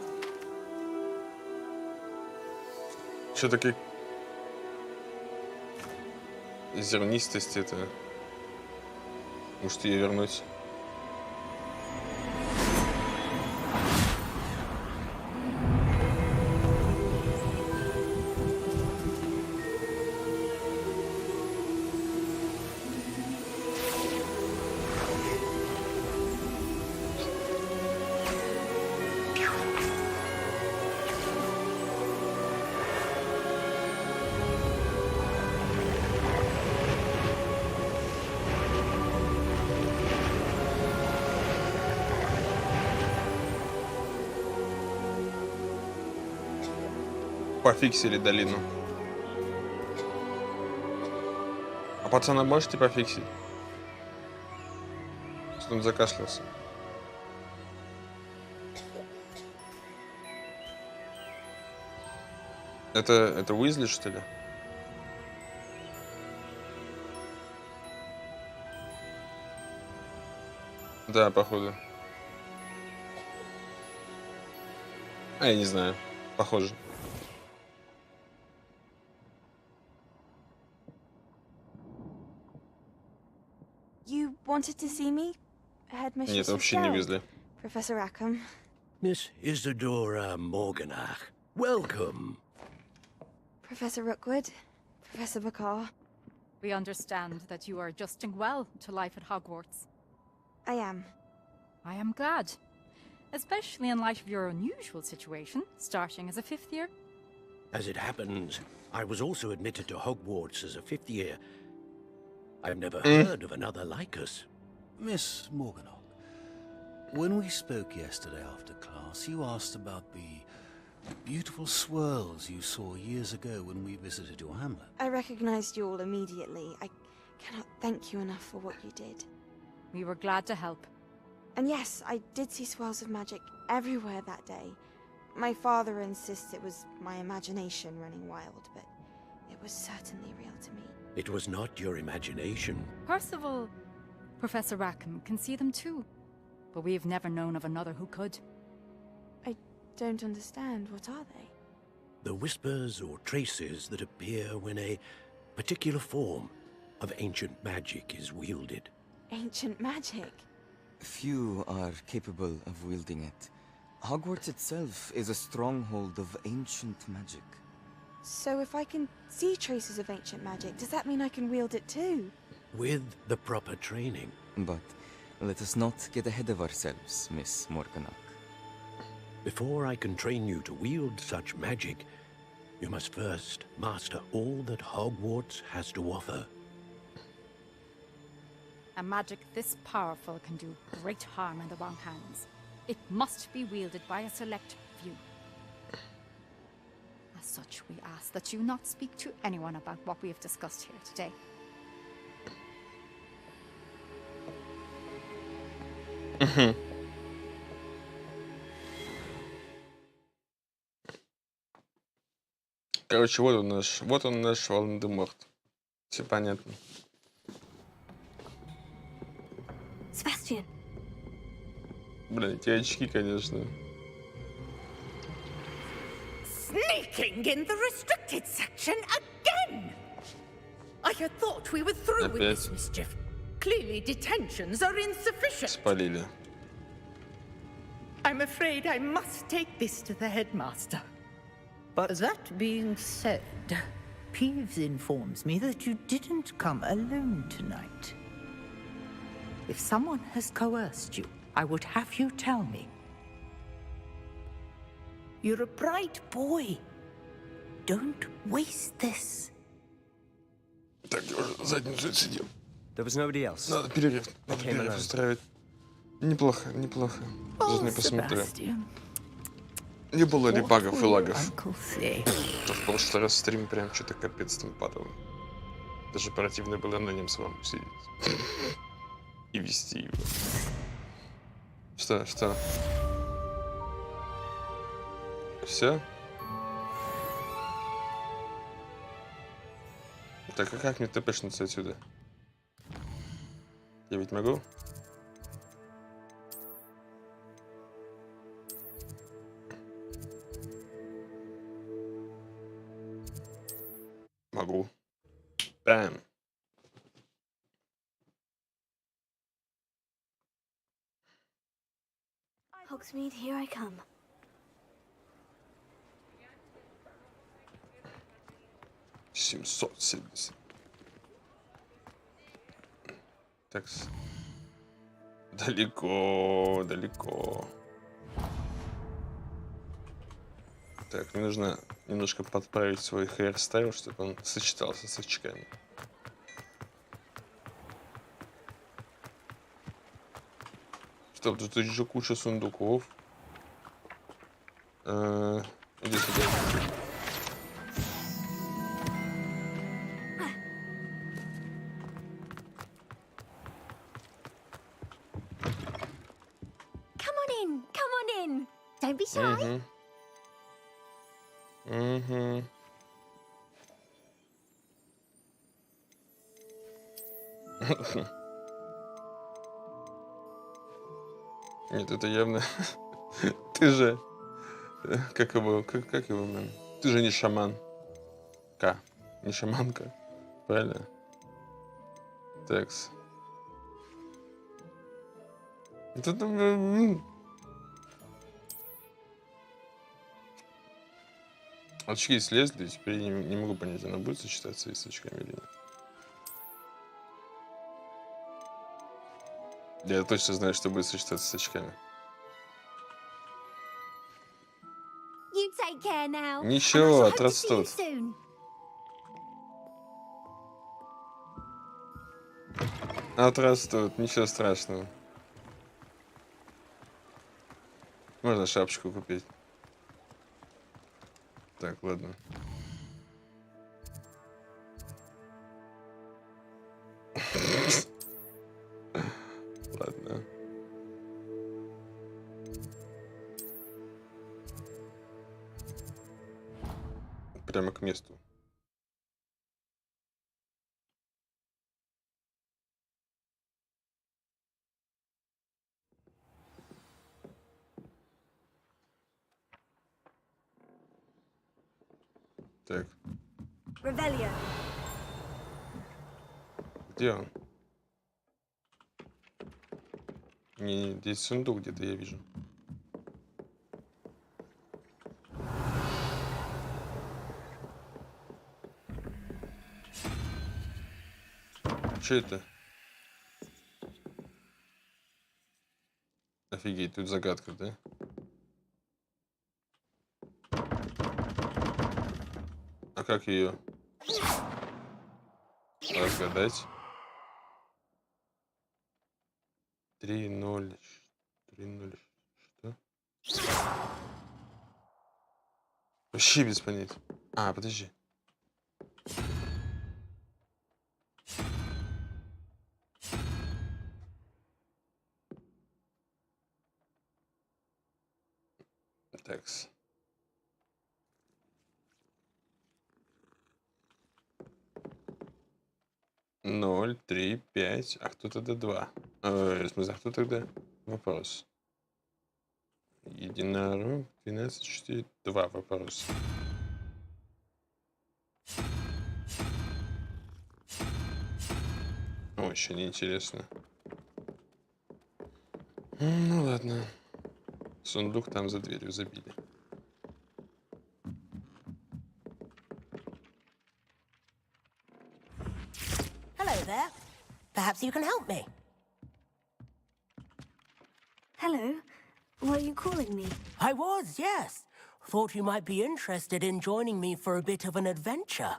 Все-таки зернистость это. Может ее вернуть? Пофиксили долину. А пацана можете пофиксить? Что он закашлялся? Это Уизли, что ли? Да, походу. А, я не знаю. Похоже. You wanted to see me? Headmistress Нет, вообще не Уизли. Professor Rackham. Miss Isadora Morganach, welcome. Professor Rookwood. Professor Bakar. We understand that you are adjusting well to life at Hogwarts. I am. I am glad. Especially in light of your unusual situation, starting as a 5th year. As it happens, I was also admitted to Hogwarts as a 5th year. I've never heard of another like us. Miss Morganach, when we spoke yesterday after class, you asked about the beautiful swirls you saw years ago when we visited your hamlet. I recognized you all immediately. I cannot thank you enough for what you did. We were glad to help. And yes, I did see swirls of magic everywhere that day. My father insists it was my imagination running wild, but it was certainly real to me. It was not your imagination. Percival, Professor Rackham can see them too, but we've never known of another who could. I don't understand. What are they? The whispers or traces that appear when a particular form of ancient magic is wielded. Ancient magic? Few are capable of wielding it. Hogwarts itself is a stronghold of ancient magic. So if I can see traces of ancient magic, does that mean I can wield it too? With the proper training. But let us not get ahead of ourselves, Miss Morganach. Before I can train you to wield such magic, you must first master all that Hogwarts has to offer. A magic this powerful can do great harm in the wrong hands. It must be wielded by a select few. As such, we ask that you not speak to anyone about what we have discussed here today. Короче, вот он наш Волан-де-Морт. Все понятно. Sebastian. Блин, эти очки, конечно. Sneaking in the restricted section again! I had thought we were through with this mischief. Clearly detentions are insufficient. Спалили. I'm afraid I must take this to the headmaster. But that being said, Peeves informs me that you didn't come alone tonight. If someone has coerced you, I would have you tell me. You're a bright boy. Don't waste this. Так, я уже задницу сидел. There was nobody else. Надо перерыв устраивать. Неплохо, неплохо. Заодно посмотрю. Не было ли багов и лагов? То в прошлый раз стрим прям что-то капец там падал. Даже противно было на нем самому сидеть. И вести его. Что? Все? Так, а как мне тпшнуться отсюда? Я ведь могу? Могу. Бэм. Hogsmeade, here I come. $770. Так. Далеко. Так, мне нужно немножко подправить свой хейрстайл, чтобы он сочетался с очками. Стоп, тут еще куча сундуков. Иди сюда. Come on in. Don't be shy. Нет, это явно... Ты же... Как его, man? Ты же не шаман. Не шаманка. Правильно? Такс. Это... Очки слезли, теперь я не могу понять, она будет сочетаться и с очками или нет. Я точно знаю, что будет сочетаться с очками. You take care now. Ничего, отрастут. Отрастут, ничего страшного. Можно шапочку купить. Так, ладно. Ладно. Прямо к месту. Так, Revelio. где он? Не, здесь сундук где-то я вижу. Что это? Офигеть, тут загадка, да? А как ее разгадать? 3-0. 3-0. Что? Вообще без понятия. А, подожди. Такс. 0, 3, 5. А кто тогда 2? В смысле, а кто тогда? Вопрос. Единорог, 12, 4, 2 вопрос. Очень интересно. Ну ладно. Сундук там за дверью забили. Hello there. Perhaps you can help me. Hello. Were you calling me? I was, yes. Thought you might be interested in joining me for a bit of an adventure.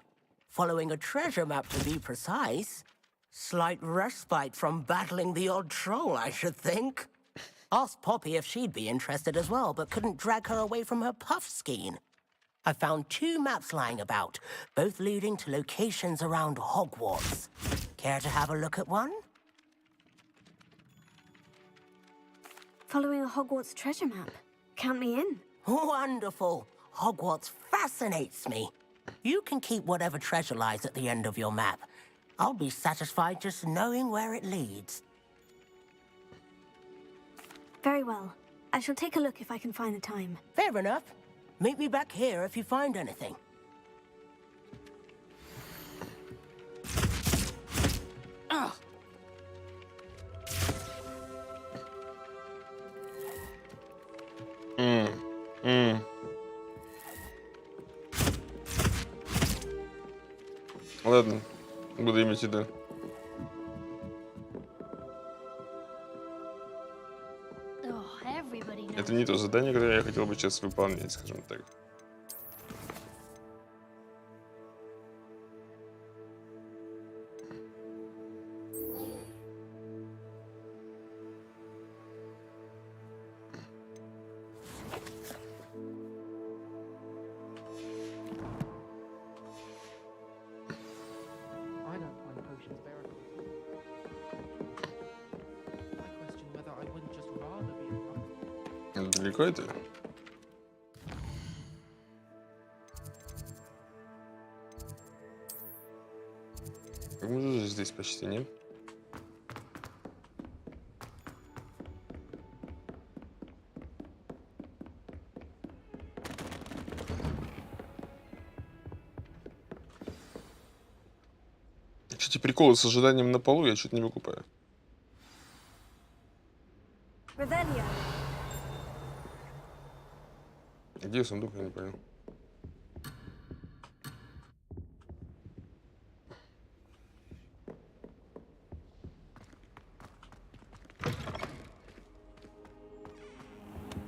Following a treasure map, to be precise. Slight respite from battling the odd troll, I should think. Asked Poppy if she'd be interested as well, but couldn't drag her away from her puff skein. I found 2 maps lying about, both leading to locations around Hogwarts. Care to have a look at one? Following a Hogwarts treasure map. Count me in. Wonderful. Hogwarts fascinates me. You can keep whatever treasure lies at the end of your map. I'll be satisfied just knowing where it leads. Very well. I shall take a look if I can find the time. Fair enough. Meet me back here if you find anything. Ugh. Ладно, буду иметь в виду. Это не то задание, которое я хотел бы сейчас выполнять, скажем так. Далеко это? Мы же здесь почти нет. Эти приколы с ожиданием на полу я что-то не выкупаю. Где сундук, я не понял.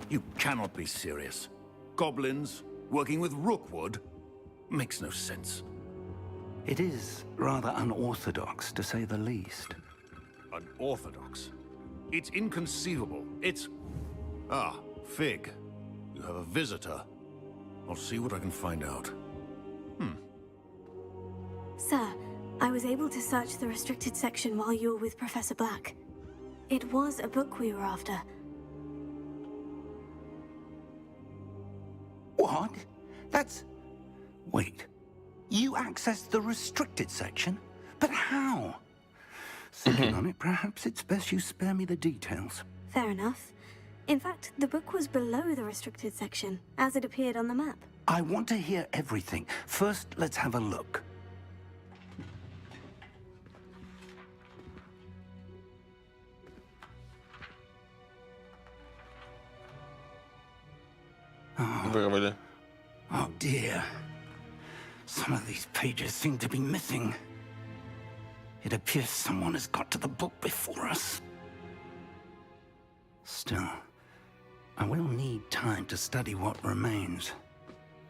You cannot be serious. Goblins working with Rookwood makes no sense. It is rather unorthodox, to say the least. Unorthodox. It's inconceivable. It's... Ah, Fig. You have a visitor. I'll see what I can find out. Sir, I was able to search the restricted section while you were with Professor Black. It was a book we were after. What? That's... Wait. You accessed the restricted section? But how? Thinking on it, perhaps it's best you spare me the details. Fair enough. In fact, the book was below the restricted section, as it appeared on the map. I want to hear everything. First, let's have a look. Oh dear. Some of these pages seem to be missing. It appears someone has got to the book before us. Still, I will need time to study what remains.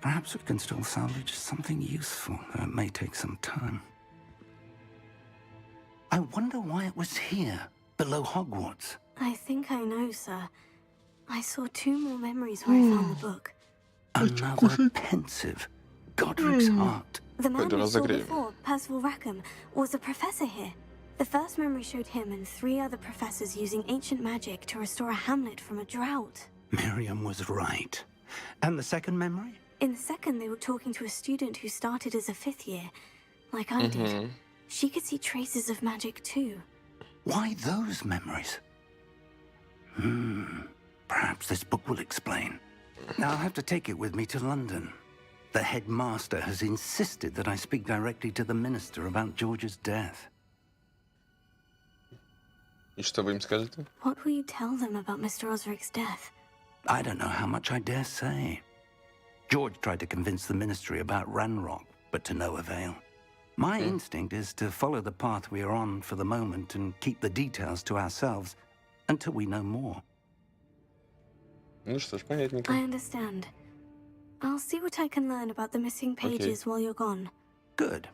Perhaps we can still salvage something useful, though it may take some time. I wonder why it was here, below Hogwarts. I think I know, sir. I saw 2 more memories where I found the book. Another pensive. Godric's heart. The man we saw before, Percival Rackham, was a professor here. The first memory showed him and 3 other professors using ancient magic to restore a hamlet from a drought. Miriam was right. And the second memory? In the second, they were talking to a student who started as a 5th year, like I did. She could see traces of magic too. Why those memories? Perhaps this book will explain. Now I'll have to take it with me to London. The headmaster has insisted that I speak directly to the minister about George's death. И что вы им скажете? What will you tell them about Mr. Osric's death? I don't know how much I dare say. George tried to convince the ministry about Ranrock, but to no avail. My instinct is to follow the path we are on for the moment and keep the details to ourselves until we know more. Ну что ж, понятненько. I understand. I'll see what I can learn about the missing pages while you're gone. Good.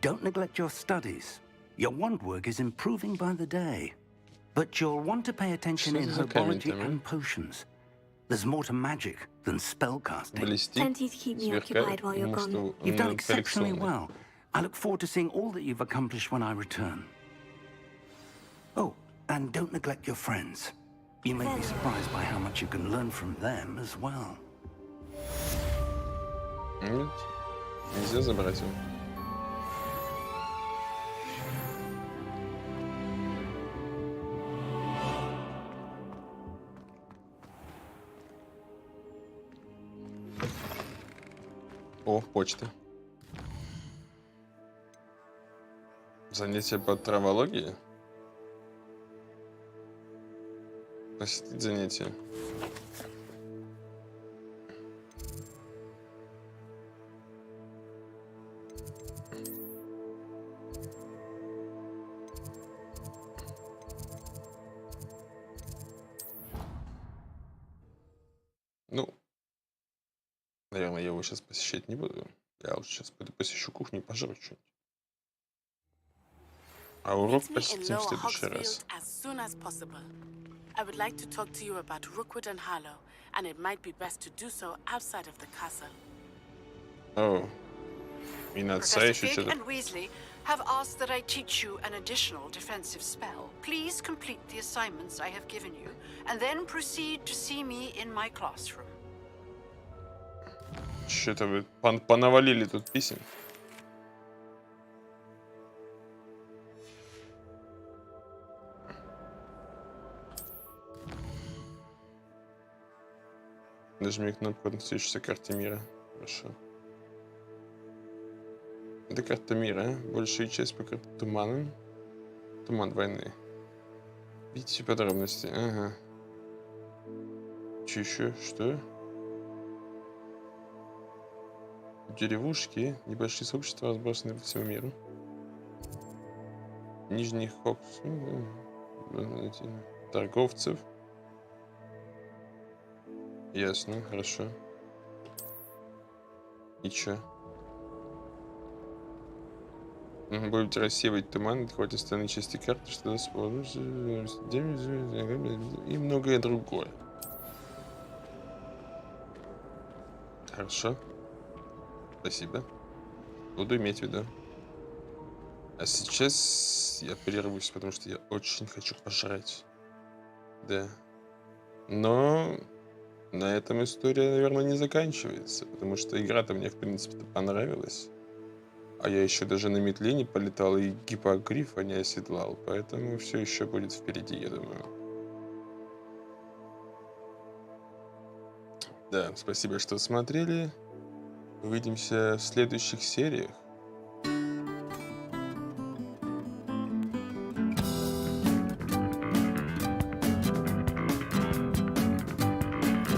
Don't neglect your studies. Your wand work is improving by the day. But you'll want to pay attention in herbology and potions. There's more to magic than spellcasting. Plenty to keep me occupied while you're gone. You've done exceptionally well. I look forward to seeing all that you've accomplished when I return. Oh, and don't neglect your friends. You may be surprised by how much you can learn from them as well. Нельзя забрать его. О, почта. Занятие по травологии? Посетить занятие. Ну, наверное, я его сейчас посещать не буду. Я лучше сейчас пойду посещу кухню и пожру что-нибудь. А урок посетим в следующий раз. I would like to talk to you about Rookwood and Harlow, and it might be best to do so outside of the castle. О, и на отца еще Fig что-то. and Weasley have asked that I teach you an additional defensive spell. Please complete the assignments I have given you, and then proceed to see me in my classroom. Что-то вы понавалили тут писем. Нажми кнопку, относящуюся к карте мира. Хорошо. Это карта мира. Большая часть покрыта туманом. Туман войны. Видите подробности. Ага. Че еще? Что? Деревушки, небольшие сообщества, разбросанные по всему миру. Нижний Хокс. Торговцев. Ясно, хорошо. И чё? Будете рассеивать туман, открывать остальные части карты, что даст и многое другое. Хорошо. Спасибо. Буду иметь в виду. А сейчас я прервусь, потому что я очень хочу пожрать. Да. Но на этом история, наверное, не заканчивается, потому что игра-то мне, в принципе, понравилась. А я еще даже на метле не полетал и гиппогрифа не оседлал, поэтому все еще будет впереди, я думаю. Да, спасибо, что смотрели. Увидимся в следующих сериях.